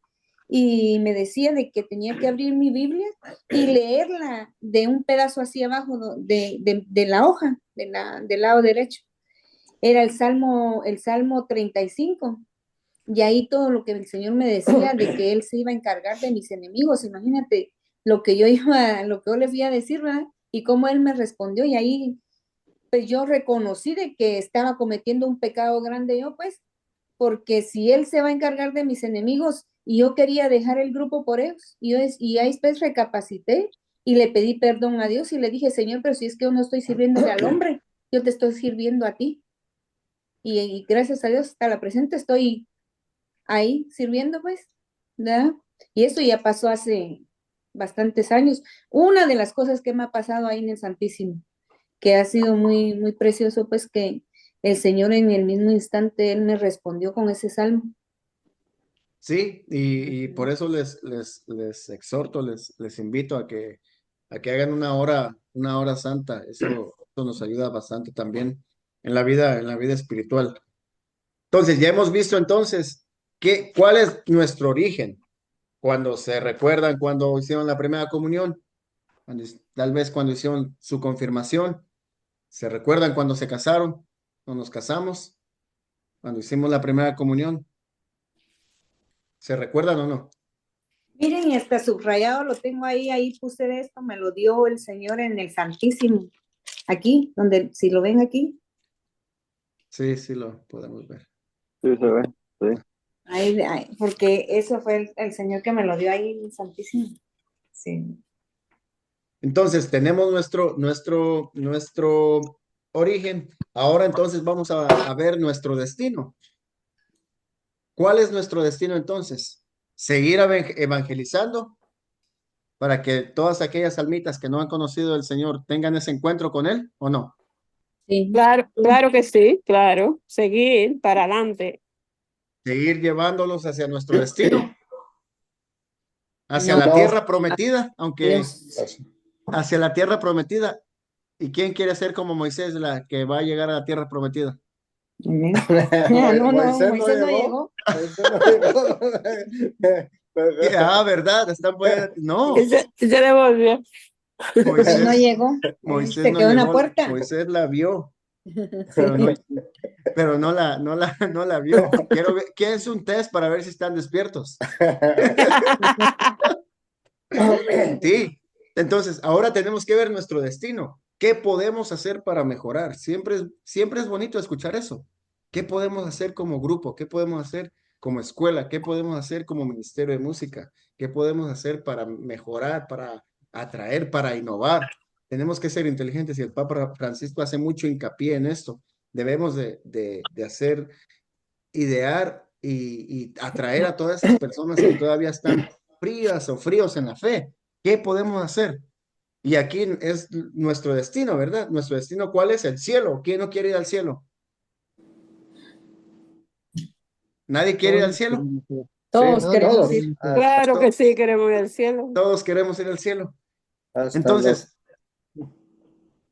y me decía de que tenía que abrir mi Biblia y leerla de un pedazo hacia abajo de la hoja, del lado derecho. Era el Salmo 35. Y ahí todo lo que el Señor me decía de que Él se iba a encargar de mis enemigos. Imagínate lo que yo le fui a decir, ¿verdad? Y cómo Él me respondió. Y ahí pues yo reconocí de que estaba cometiendo un pecado grande yo, pues, porque si Él se va a encargar de mis enemigos y yo quería dejar el grupo por ellos, y ahí pues recapacité y le pedí perdón a Dios y le dije, Señor, pero si es que yo no estoy sirviéndole al hombre, yo te estoy sirviendo a ti. Y gracias a Dios hasta la presente estoy ahí sirviendo, pues, ¿verdad? Y eso ya pasó hace bastantes años. Una de las cosas que me ha pasado ahí en el Santísimo, que ha sido muy, muy precioso, pues que el Señor en el mismo instante, Él me respondió con ese salmo. Sí, y por eso les exhorto, les invito a que hagan una hora santa. Eso nos ayuda bastante también en la vida espiritual. Entonces, ya hemos visto entonces cuál es nuestro origen. Cuando se recuerdan cuando hicieron la primera comunión, tal vez cuando hicieron su confirmación, se recuerdan cuando se casaron o nos casamos, cuando hicimos la primera comunión. ¿Se recuerdan o no? Miren, y hasta subrayado lo tengo ahí puse esto, me lo dio el Señor en el Santísimo. Aquí, si lo ven aquí. Sí, sí lo podemos ver. Sí, se ve, sí. Ahí, porque eso fue el Señor que me lo dio ahí en el Santísimo. Sí. Entonces, tenemos nuestro origen. Ahora entonces vamos a ver nuestro destino. ¿Cuál es nuestro destino entonces? ¿Seguir evangelizando para que todas aquellas almitas que no han conocido al Señor tengan ese encuentro con Él o no? Sí. Claro, claro que sí, claro. Seguir para adelante. ¿Seguir llevándolos hacia nuestro destino? Hacia No. la No. tierra prometida, aunque Dios. hacia la tierra prometida. ¿Y quién quiere ser como Moisés, la que va a llegar a la tierra prometida? Amén. No, Moisés Moisés no llegó. Moisés no llegó. ¿Verdad? Están no, Se devolvió. Él no Moisés, llegó. Moisés Se no quedó en la llegó, puerta. Moisés la vio, Sí. pero no la vio. Quiero ver, ¿qué es un test para ver si están despiertos? Sí, entonces ahora tenemos que ver nuestro destino. ¿Qué podemos hacer para mejorar? Siempre es bonito escuchar eso. ¿Qué podemos hacer como grupo? ¿Qué podemos hacer como escuela? ¿Qué podemos hacer como ministerio de música? ¿Qué podemos hacer para mejorar, para atraer, para innovar? Tenemos que ser inteligentes y el Papa Francisco hace mucho hincapié en esto. Debemos de hacer, idear y atraer a todas esas personas que todavía están frías o fríos en la fe. ¿Qué podemos hacer? Y aquí es nuestro destino, ¿verdad? Nuestro destino, ¿cuál es? El cielo. ¿Quién no quiere ir al cielo? ¿Nadie quiere ir al cielo? Todos Sí, queremos todos. ir. Claro que sí, queremos ir al cielo. Todos queremos ir al cielo. Hasta Entonces,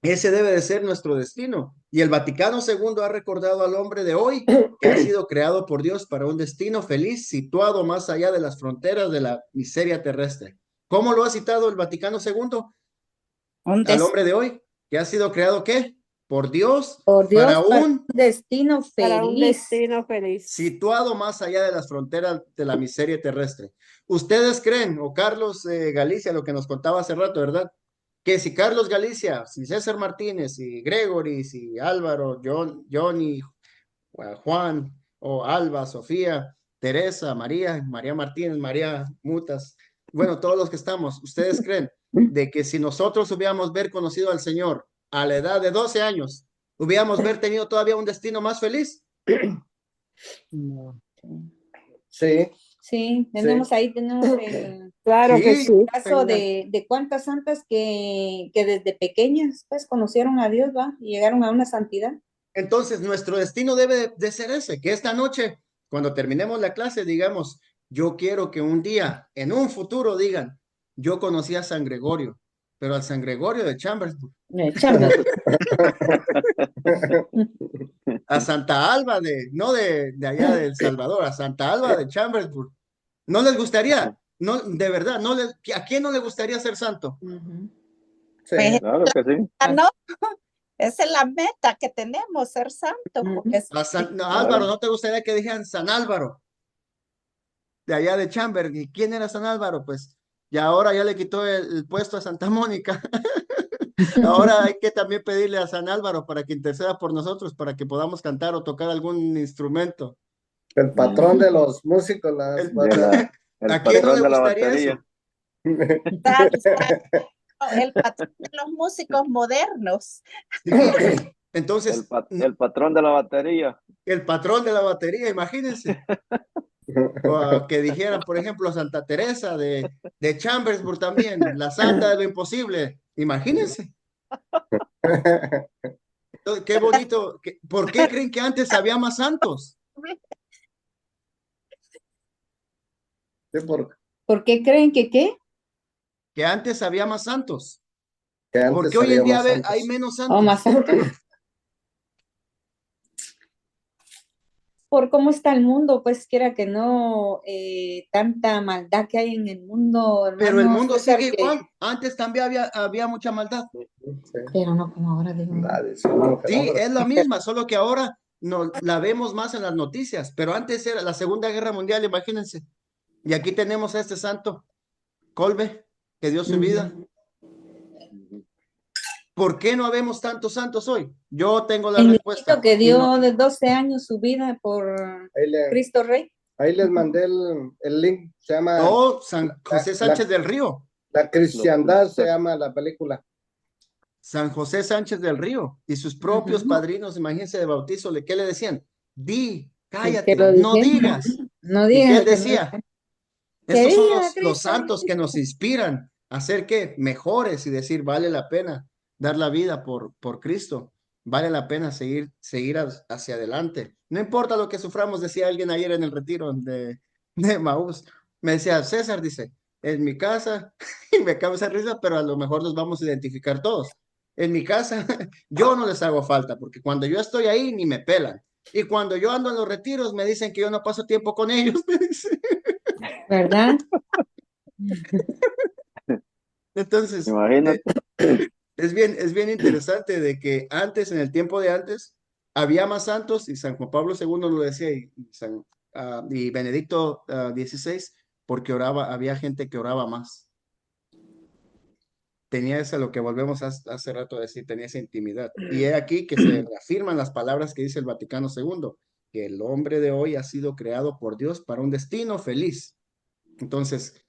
ese debe de ser nuestro destino. Y el Vaticano II ha recordado al hombre de hoy que ha sido creado por Dios para un destino feliz situado más allá de las fronteras de la miseria terrestre. ¿Cómo lo ha citado el Vaticano II? Al hombre de hoy, que ha sido creado, ¿qué? Por Dios, Por Dios, para para un un destino Para un feliz. destino feliz. situado más allá de las fronteras de la miseria terrestre. ¿Ustedes creen, o Carlos Galicia, lo que nos contaba hace rato, ¿verdad? Que si Carlos Galicia, si César Martínez, si Gregory, si Álvaro, Johnny, Juan, o Alba, Sofía, Teresa, María Martínez, María Mutas, bueno, todos los que estamos, ¿ustedes creen de que si nosotros hubiéramos conocido al Señor a la edad de 12 años, hubiéramos tenido todavía un destino más feliz? Sí. Sí, tenemos el Claro que Sí, sí. caso de cuántas santas que desde pequeñas pues conocieron a Dios, ¿va? Y llegaron a una santidad. entonces nuestro destino debe de ser ese, que esta noche, cuando terminemos la clase, digamos, yo quiero que un día, en un futuro, digan, yo conocí a San Gregorio, pero al San Gregorio de Chambersburg, a Santa Alba no de allá de El Salvador, a Santa Alba de Chambersburg. ¿No les gustaría? No, de verdad, ¿a quién no le gustaría ser santo? Sí. Pues, Claro que sí. no, esa es la meta que tenemos, ser santos. Porque No, Álvaro, ¿no te gustaría que dijeran San Álvaro? De allá de Chamber. ¿Y quién era San Álvaro? Pues ya ahora ya le quitó el puesto a Santa Mónica. Ahora hay que también pedirle a San Álvaro para que interceda por nosotros, para que podamos cantar o tocar algún instrumento. El patrón de los músicos. El ¿A quién no patrón le de la gustaría batería. eso? el patrón de los músicos modernos. Entonces, El patrón de la batería. el patrón de la batería, imagínense. O que dijeran, por ejemplo, Santa Teresa de Chambersburg también, la santa de lo imposible. Imagínense. Qué bonito. ¿Por qué creen que antes había más santos? ¿Por qué creen que qué? Que antes había más santos. Que antes Porque hoy en había día más santos. hay menos santos. ¿O más santos? Por cómo está el mundo, pues quiera que no, tanta maldad que hay en el mundo, hermano. Pero el mundo César, sigue igual. Antes también había mucha maldad. Pero no como ahora, digo. Sí, es la misma, solo que ahora la vemos más en las noticias. Pero antes era la Segunda Guerra Mundial, imagínense. Y aquí tenemos a este santo, Kolbe, que dio su vida. ¿Por qué no habemos tantos santos hoy? Yo tengo la respuesta. Que dio de 12 años su vida por Cristo Rey. Ahí les mandé el link. Se llama San José Sánchez del Río. La cristiandad se llama la película. San José Sánchez del Río y sus propios padrinos, imagínense, de bautizo, ¿qué le decían? Cállate, no digas. No ¿Y qué digas él que no. decía? Que Estos son viva los Cristo. santos que nos inspiran a ser ¿qué? Mejores y decir, vale la pena dar la vida por Cristo. Vale la pena seguir hacia adelante. No importa lo que suframos, decía alguien ayer en el retiro de Maús. Me decía, César, dice, en mi casa, y me causa risa, pero a lo mejor nos vamos a identificar todos. En mi casa, yo no les hago falta, porque cuando yo estoy ahí, ni me pelan. Y cuando yo ando en los retiros, me dicen que yo no paso tiempo con ellos. Me dice. ¿Verdad? Entonces, Imagínate. es bien interesante de que antes, en el tiempo de antes, había más santos y San Juan Pablo II lo decía y Benedicto XVI, porque había gente que oraba más. Tenía eso, lo que volvemos hace rato a decir, tenía esa intimidad. Y he aquí que se reafirman las palabras que dice el Vaticano II, que el hombre de hoy ha sido creado por Dios para un destino feliz. Entonces,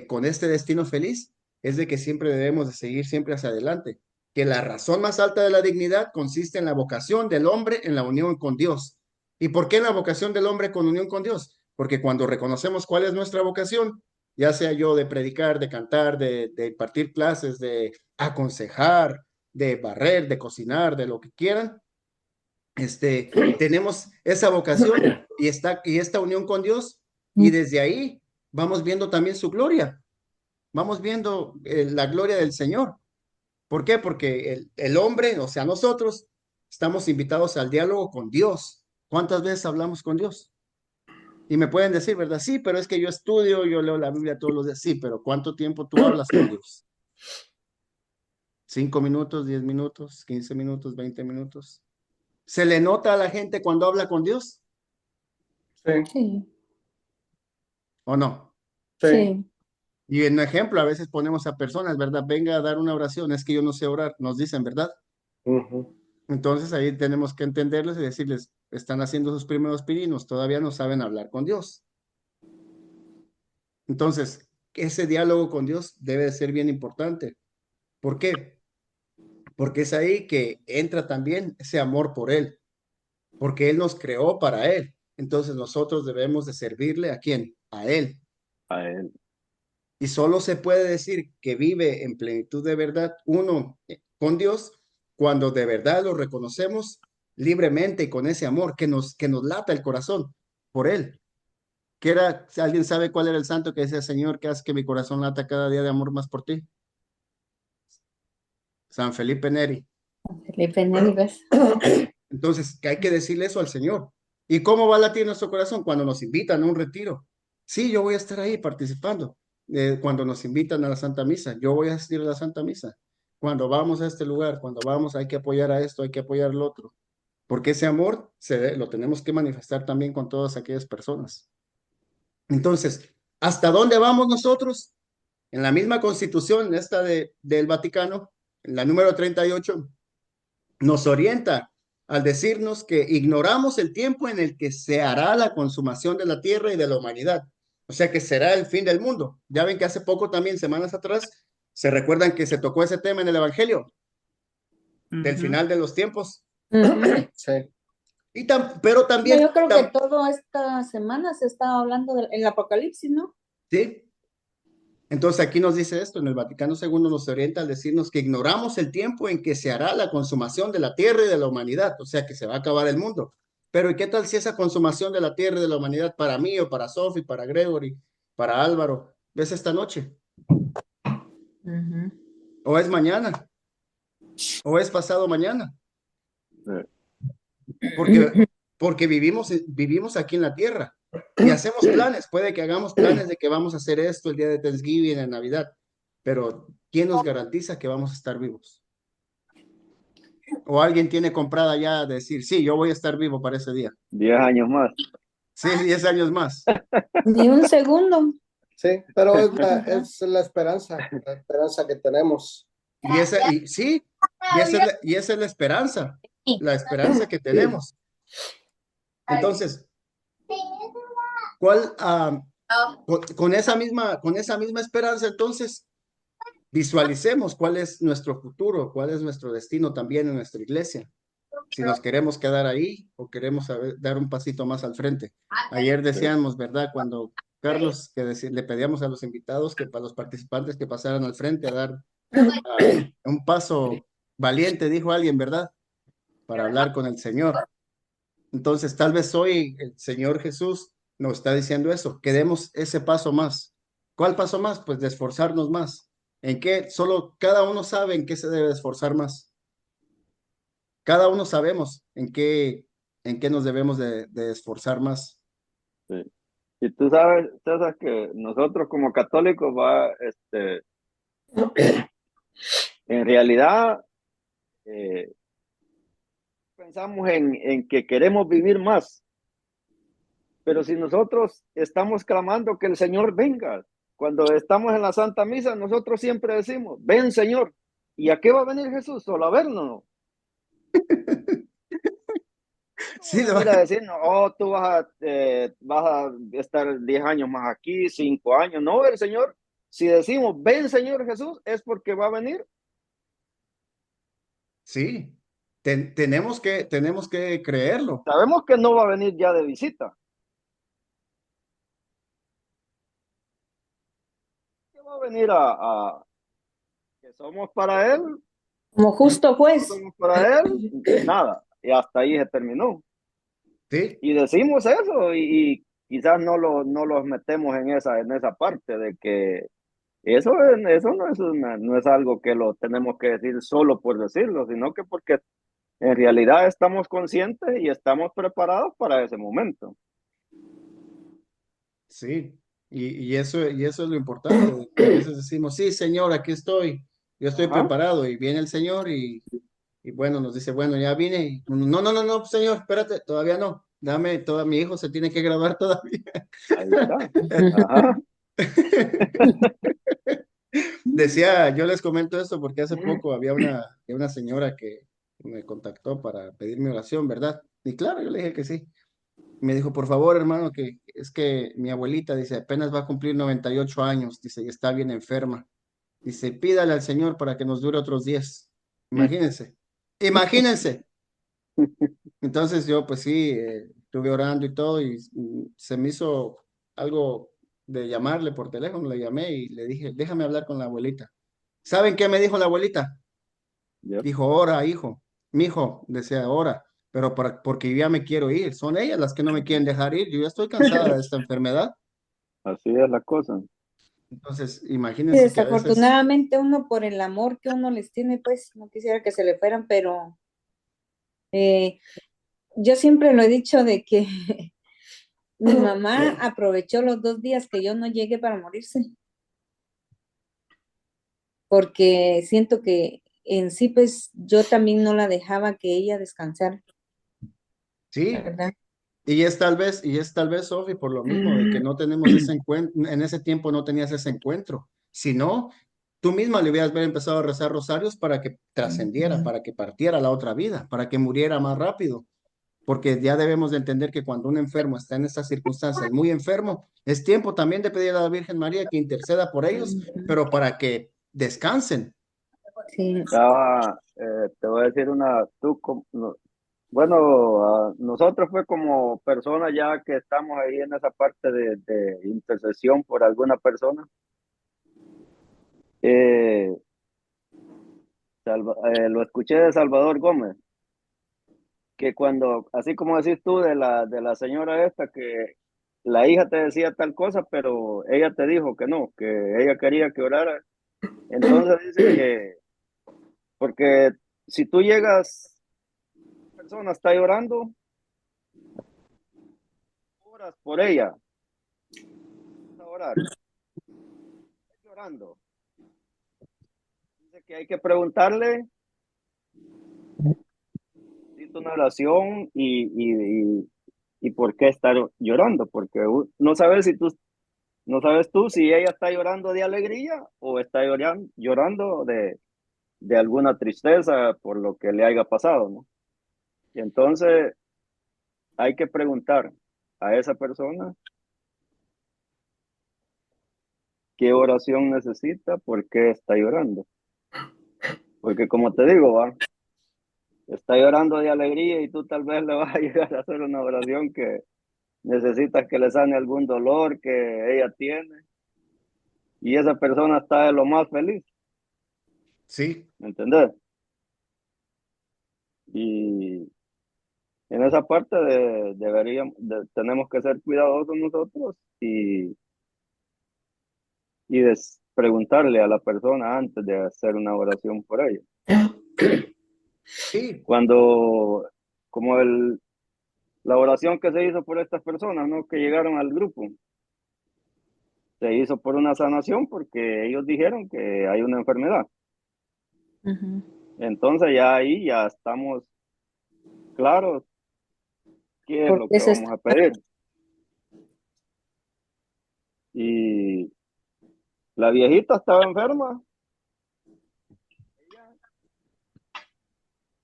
con este destino feliz es de que siempre debemos de seguir siempre hacia adelante, que la razón más alta de la dignidad consiste en la vocación del hombre en la unión con Dios. ¿Y por qué en la vocación del hombre con unión con Dios? Porque cuando reconocemos cuál es nuestra vocación, ya sea yo de predicar, de cantar, de impartir clases, de aconsejar, de barrer, de cocinar, de lo que quieran, tenemos esa vocación y esta unión con Dios, y desde ahí vamos viendo también su gloria, vamos viendo la gloria del Señor. ¿Por qué? Porque el hombre, o sea, nosotros, estamos invitados al diálogo con Dios. ¿Cuántas veces hablamos con Dios? Y me pueden decir, ¿verdad? Sí, pero es que yo estudio, yo leo la Biblia todos los días. Sí, pero ¿cuánto tiempo tú hablas con Dios? 5 minutos, 10 minutos, 15 minutos, 20 minutos. ¿Se le nota a la gente cuando habla con Dios? Sí. ¿O no? Sí. Y en ejemplo, a veces ponemos a personas, ¿verdad? Venga a dar una oración, es que yo no sé orar, nos dicen, ¿verdad? Entonces ahí tenemos que entenderles y decirles, están haciendo sus primeros pininos, todavía no saben hablar con Dios. Entonces, ese diálogo con Dios debe de ser bien importante. ¿Por qué? Porque es ahí que entra también ese amor por Él, porque Él nos creó para Él. Entonces nosotros debemos de servirle ¿a quién? A Él. A él. Y solo se puede decir que vive en plenitud de verdad uno con Dios cuando de verdad lo reconocemos libremente y con ese amor que nos lata el corazón por Él. Si alguien sabe cuál era el santo que decía, Señor, que hace que mi corazón lata cada día de amor más por ti? San Felipe Neri. Felipe Neri, ¿ves? Entonces, que hay que decirle eso al Señor. ¿Y cómo va a latir nuestro corazón? Cuando nos invitan a un retiro. Sí, yo voy a estar ahí participando. Cuando nos invitan a la Santa Misa, yo voy a asistir a la Santa Misa. Cuando vamos a este lugar, cuando vamos, hay que apoyar a esto, hay que apoyar al otro. Porque ese amor lo tenemos que manifestar también con todas aquellas personas. Entonces, ¿hasta dónde vamos nosotros? En la misma constitución, esta del Vaticano, en la número 38, nos orienta al decirnos que ignoramos el tiempo en el que se hará la consumación de la tierra y de la humanidad. O sea que será el fin del mundo. Ya ven que hace poco también, semanas atrás, se recuerdan que se tocó ese tema en el Evangelio, del final de los tiempos. Sí. Pero también... Yo creo que toda esta semana se estaba hablando del Apocalipsis, ¿no? Sí. Entonces aquí nos dice esto, en el Vaticano II nos orienta al decirnos que ignoramos el tiempo en que se hará la consumación de la tierra y de la humanidad, o sea que se va a acabar el mundo. Pero ¿y qué tal si esa consumación de la tierra y de la humanidad para mí o para Sophie, para Gregory, para Álvaro, ves esta noche? ¿O es mañana? ¿O es pasado mañana? Porque vivimos aquí en la tierra. Y hacemos planes, puede que hagamos planes de que vamos a hacer esto el día de Thanksgiving, en Navidad, pero ¿quién nos garantiza que vamos a estar vivos? O alguien tiene comprada ya decir, sí, yo voy a estar vivo para ese día. 10 años más. Sí, 10 años más. Ni un segundo. Sí, pero es la esperanza que tenemos. Y esa es la esperanza que tenemos. Entonces, con esa misma esperanza, entonces, visualicemos cuál es nuestro futuro, cuál es nuestro destino también en nuestra iglesia. si nos queremos quedar ahí o queremos dar un pasito más al frente. Ayer decíamos, ¿verdad? Cuando Carlos, le pedíamos a los invitados, que para los participantes que pasaran al frente a dar un paso valiente, dijo alguien, ¿verdad? Para hablar con el Señor. Entonces, tal vez hoy el Señor Jesús nos está diciendo eso, que demos ese paso más. ¿Cuál paso más? Pues de esforzarnos más. ¿En qué? Solo cada uno sabe en qué se debe esforzar más. Cada uno sabemos en qué nos debemos de esforzar más. Sí. Y tú sabes, César, que nosotros como católicos en realidad pensamos en que queremos vivir más, pero si nosotros estamos clamando que el Señor venga, cuando estamos en la Santa Misa, nosotros siempre decimos, ven Señor, ¿y a qué va a venir Jesús? Solo a vernos. Sí, No mira, decir, no, oh, tú vas a estar 10 años más aquí, 5 años. No, el Señor, si decimos, ven Señor Jesús, es porque va a venir. sí. Tenemos que creerlo. Sabemos que no va a venir ya de visita. Que va a venir que somos para Él. Como justo juez. Somos para Él, nada. Y hasta ahí se terminó. Sí. Y decimos eso y quizás no los metemos en esa parte de que eso no es algo que lo tenemos que decir solo por decirlo, sino que porque en realidad estamos conscientes y estamos preparados para ese momento. Sí, y eso es lo importante, que a veces decimos, sí, Señor, aquí estoy, yo estoy Ajá. preparado, y viene el Señor y bueno, nos dice, bueno, ya vine, y no, no, no, no, Señor, espérate, todavía no, mi hijo se tiene que graduar todavía. Ahí está. Ajá. Decía, yo les comento esto porque hace poco había una señora que me contactó para pedirme oración, ¿verdad? Y claro, yo le dije que sí. Me dijo, por favor, hermano, que es que mi abuelita, dice, apenas va a cumplir 98 años, dice, y está bien enferma. Dice, pídale al Señor para que nos dure otros 10. Imagínense, imagínense. Entonces yo, pues sí, estuve orando y todo, y se me hizo algo de llamarle por teléfono, le llamé y le dije, déjame hablar con la abuelita. ¿Saben qué me dijo la abuelita? Yep. Dijo, ora, hijo. Mi hijo decía, ora, pero porque yo ya me quiero ir. Son ellas las que no me quieren dejar ir. Yo ya estoy cansada de esta enfermedad. Así es la cosa. Entonces, Y imagínense que a veces... desafortunadamente uno por el amor que uno les tiene, pues no quisiera que se le fueran, pero yo siempre lo he dicho de que mi mamá aprovechó los 2 días que yo no llegué para morirse, porque siento que en sí, pues yo también no la dejaba que ella descansara, Sí, ¿verdad? y es tal vez, Sofi, por lo mismo, de que no tenemos ese encuentro, en ese tiempo no tenías ese encuentro. Si no, tú misma le hubieras empezado a rezar rosarios para que trascendiera, para que partiera a la otra vida, para que muriera más rápido. Porque ya debemos de entender que cuando un enfermo está en estas circunstancias muy enfermo, es tiempo también de pedir a la Virgen María que interceda por ellos, pero para que descansen. Sí. Te voy a decir bueno, nosotros fue como personas ya que estamos ahí en esa parte de intercesión por alguna persona. Eh, lo escuché de Salvador Gómez, que cuando, así como decís tú de la señora esta, que la hija te decía tal cosa, pero ella te dijo que no, que ella quería que orara. Entonces dice que, porque si tú llegas, la persona está llorando, oras por ella, vas a orar, está llorando. Dice que hay que preguntarle, necesito una oración y por qué estar llorando, porque no sabes tú si ella está llorando de alegría o está llorando de alguna tristeza por lo que le haya pasado, ¿no? Y entonces hay que preguntar a esa persona qué oración necesita, por qué está llorando. Porque como te digo, está llorando de alegría y tú tal vez le vas a llegar a hacer una oración que necesitas que le sane algún dolor que ella tiene y esa persona está de lo más feliz, Sí, ¿me entendés? Y en esa parte tenemos que ser cuidadosos nosotros y preguntarle a la persona antes de hacer una oración por ella. sí, Cuando, como la oración que se hizo por estas personas, ¿no? Que llegaron al grupo, se hizo por una sanación porque ellos dijeron que hay una enfermedad. Entonces ya ahí ya estamos claros qué es lo Porque que eso vamos a pedir. Y la viejita estaba enferma. Ella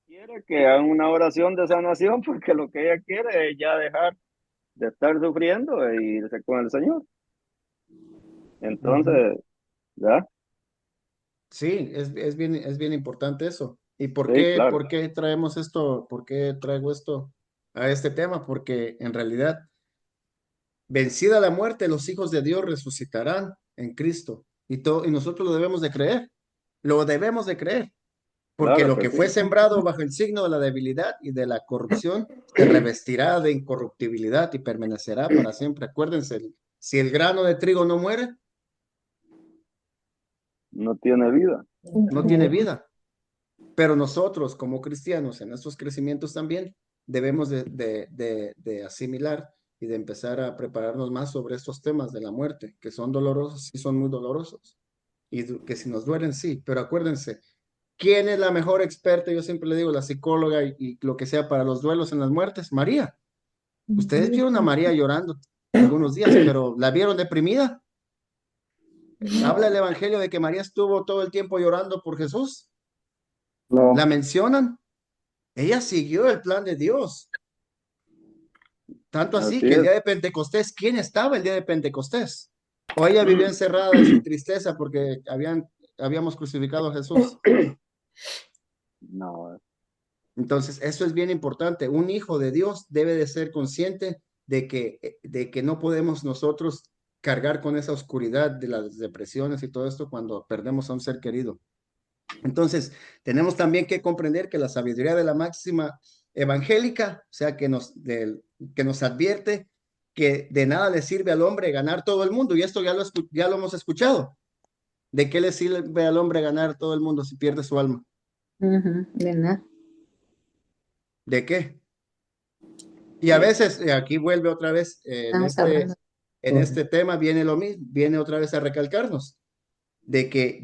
quiere que hagan una oración de sanación porque lo que ella quiere es ya dejar de estar sufriendo e irse con el Señor. Entonces, ¿ya? sí, es bien importante eso. ¿Y Sí, claro. por qué traemos esto? ¿Por qué traigo esto a este tema? Porque en realidad, vencida la muerte, los hijos de Dios resucitarán en Cristo. Y nosotros lo debemos de creer. Lo debemos de creer. Porque Claro lo que que sí. fue sembrado bajo el signo de la debilidad y de la corrupción se revestirá de incorruptibilidad y permanecerá para siempre. Acuérdense, si el grano de trigo no muere, No tiene vida. no tiene vida. Pero nosotros, como cristianos, en estos crecimientos también, debemos de asimilar y de empezar a prepararnos más sobre estos temas de la muerte, que son dolorosos, sí son muy dolorosos, y que si nos duelen, sí, pero acuérdense, ¿quién es la mejor experta? Yo siempre le digo, la psicóloga y lo que sea para los duelos en las muertes, María. Ustedes vieron a María llorando algunos días, pero ¿la vieron deprimida? Habla el Evangelio de que María estuvo todo el tiempo llorando por Jesús. No. ¿La mencionan? Ella siguió el plan de Dios. Tanto así Así que el es. día de Pentecostés, ¿quién estaba el día de Pentecostés? O ella vivió encerrada en su tristeza porque habíamos crucificado a Jesús. No, Entonces, eso es bien importante. Un hijo de Dios debe de ser consciente de que no podemos nosotros cargar con esa oscuridad de las depresiones y todo esto cuando perdemos a un ser querido. Entonces, tenemos también que comprender que la sabiduría de la máxima evangélica, o sea, que nos advierte que de nada le sirve al hombre ganar todo el mundo, y esto ya lo hemos escuchado. ¿De qué le sirve al hombre ganar todo el mundo si pierde su alma? De nada. ¿De qué? Y a veces, aquí vuelve otra vez, Estamos hablando. en este tema viene lo mismo, viene otra vez a recalcarnos, de que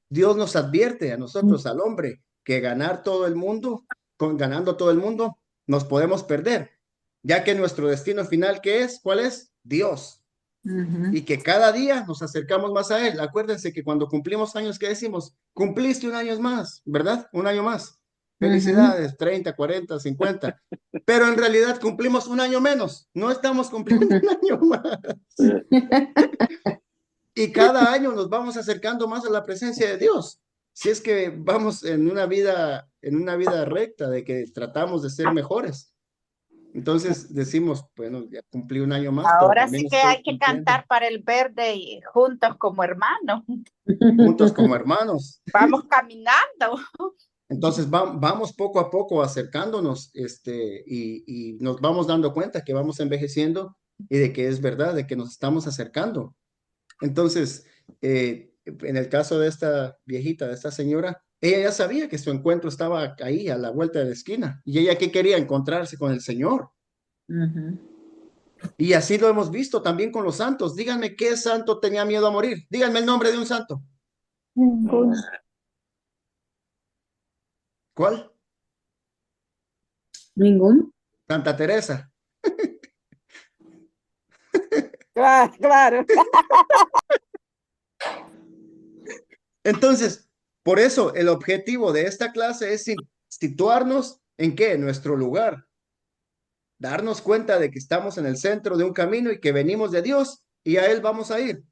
Dios nos advierte a nosotros, al hombre, que ganar todo el mundo, ganando todo el mundo, nos podemos perder, ya que nuestro destino final, ¿qué es? ¿Cuál es? Dios. Y que cada día nos acercamos más a Él. Acuérdense que cuando cumplimos años, ¿qué decimos? Cumpliste un año más, ¿verdad? Un año más. Felicidades, 30, 40, 50. Pero en realidad cumplimos un año menos. No estamos cumpliendo un año más. Y cada año nos vamos acercando más a la presencia de Dios. Si es que vamos en una vida recta, de que tratamos de ser mejores. Entonces decimos, bueno, ya cumplí un año más, pero Ahora también sí que estoy hay que cumpliendo cantar para el verde y juntos como hermanos. juntos como hermanos. Vamos caminando. Entonces vamos poco a poco acercándonos, y nos vamos dando cuenta que vamos envejeciendo y de que es verdad, de que nos estamos acercando. Entonces, en el caso de esta viejita, de esta señora, ella ya sabía que su encuentro estaba ahí a la vuelta de la esquina y ella que quería encontrarse con el Señor. Y así lo hemos visto también con los santos. Díganme qué santo tenía miedo a morir. Díganme el nombre de un santo. ¿Cuál? Ninguno. Santa Teresa. Claro. Entonces, por eso el objetivo de esta clase es situarnos en qué, en nuestro lugar. Darnos cuenta de que estamos en el centro de un camino y que venimos de Dios y a Él vamos a ir.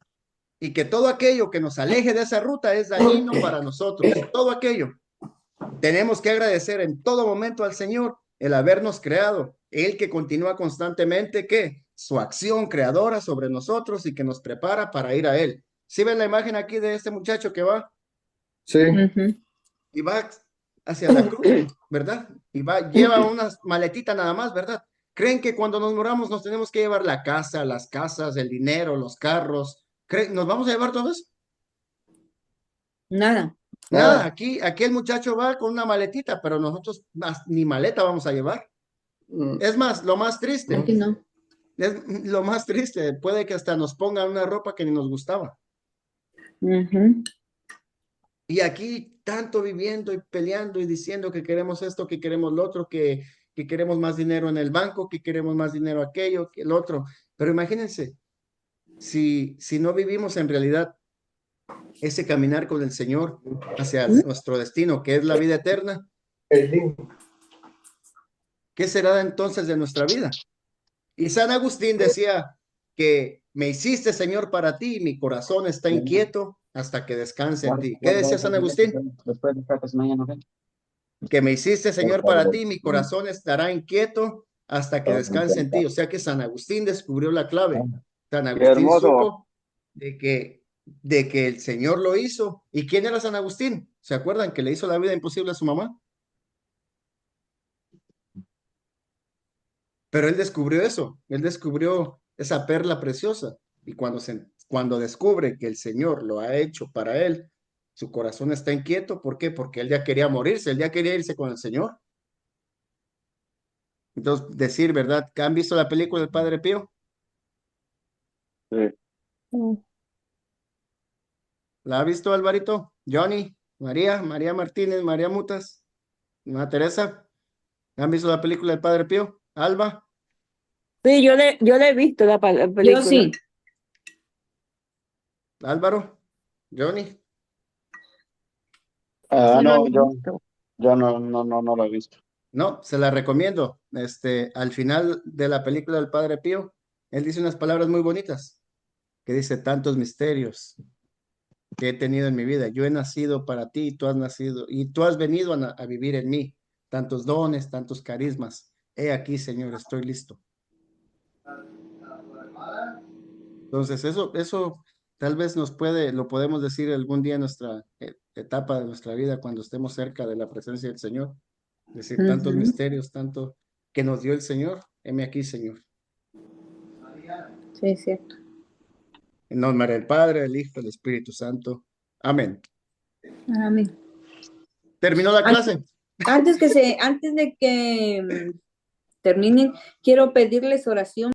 y que todo aquello que nos aleje de esa ruta es dañino para nosotros. Todo aquello. Tenemos que agradecer en todo momento al Señor el habernos creado, Él que continúa constantemente, ¿qué? Su acción creadora sobre nosotros y que nos prepara para ir a Él. ¿Sí ven la imagen aquí de este muchacho que va? Sí. Y va hacia la cruz, ¿verdad? Y lleva una maletita nada más, ¿verdad? ¿Creen que cuando nos moramos nos tenemos que llevar la casa, las casas, el dinero, los carros? ¿Nos vamos a llevar todo eso? Nada. Nada, aquí el muchacho va con una maletita, pero nosotros ni maleta vamos a llevar. Es más, lo más triste, Aquí no. es lo más triste, puede que hasta nos pongan una ropa que ni nos gustaba. Y aquí tanto viviendo y peleando y diciendo que queremos esto, que queremos lo otro, que queremos más dinero en el banco, que queremos más dinero aquello, que el otro. Pero imagínense, si no vivimos en realidad ese caminar con el Señor hacia nuestro destino, que es la vida eterna, ¿qué será entonces de nuestra vida? Y San Agustín decía que me hiciste, Señor, para ti, y mi corazón está inquieto hasta que descanse en ti. ¿Qué decía San Agustín? Que me hiciste, Señor, para ti, y mi corazón estará inquieto hasta que descanse en ti. O sea que San Agustín descubrió la clave. San Agustín supo de que el Señor lo hizo. ¿Y quién era San Agustín? ¿Se acuerdan que le hizo la vida imposible a su mamá? Pero él descubrió eso, él descubrió esa perla preciosa. Y cuando descubre que el Señor lo ha hecho para él, su corazón está inquieto. ¿Por qué? Porque él ya quería morirse, él ya quería irse con el Señor. Entonces, decir, ¿verdad? ¿Han visto la película del Padre Pío? Sí. ¿La ha visto, Alvarito? Johnny, María Martínez, María Mutas, Ana Teresa. ¿Han visto la película del Padre Pío? Alba. Sí, yo le he visto la película. Yo sí. Álvaro, Johnny. No, yo no lo he visto. No, se la recomiendo. Al final de la película del Padre Pío, él dice unas palabras muy bonitas, que dice tantos misterios que he tenido en mi vida. Yo he nacido para ti, y tú has nacido, y tú has venido a vivir en mí. Tantos dones, tantos carismas. He aquí, Señor, estoy listo. Entonces, eso tal vez lo podemos decir algún día en nuestra etapa de nuestra vida, cuando estemos cerca de la presencia del Señor. Decir, tantos misterios, tanto que nos dio el Señor. Heme aquí, Señor. Sí, es cierto. En nombre del Padre, del Hijo, del Espíritu Santo. Amén. Amén. ¿Terminó la clase? Antes de que terminen, quiero pedirles oración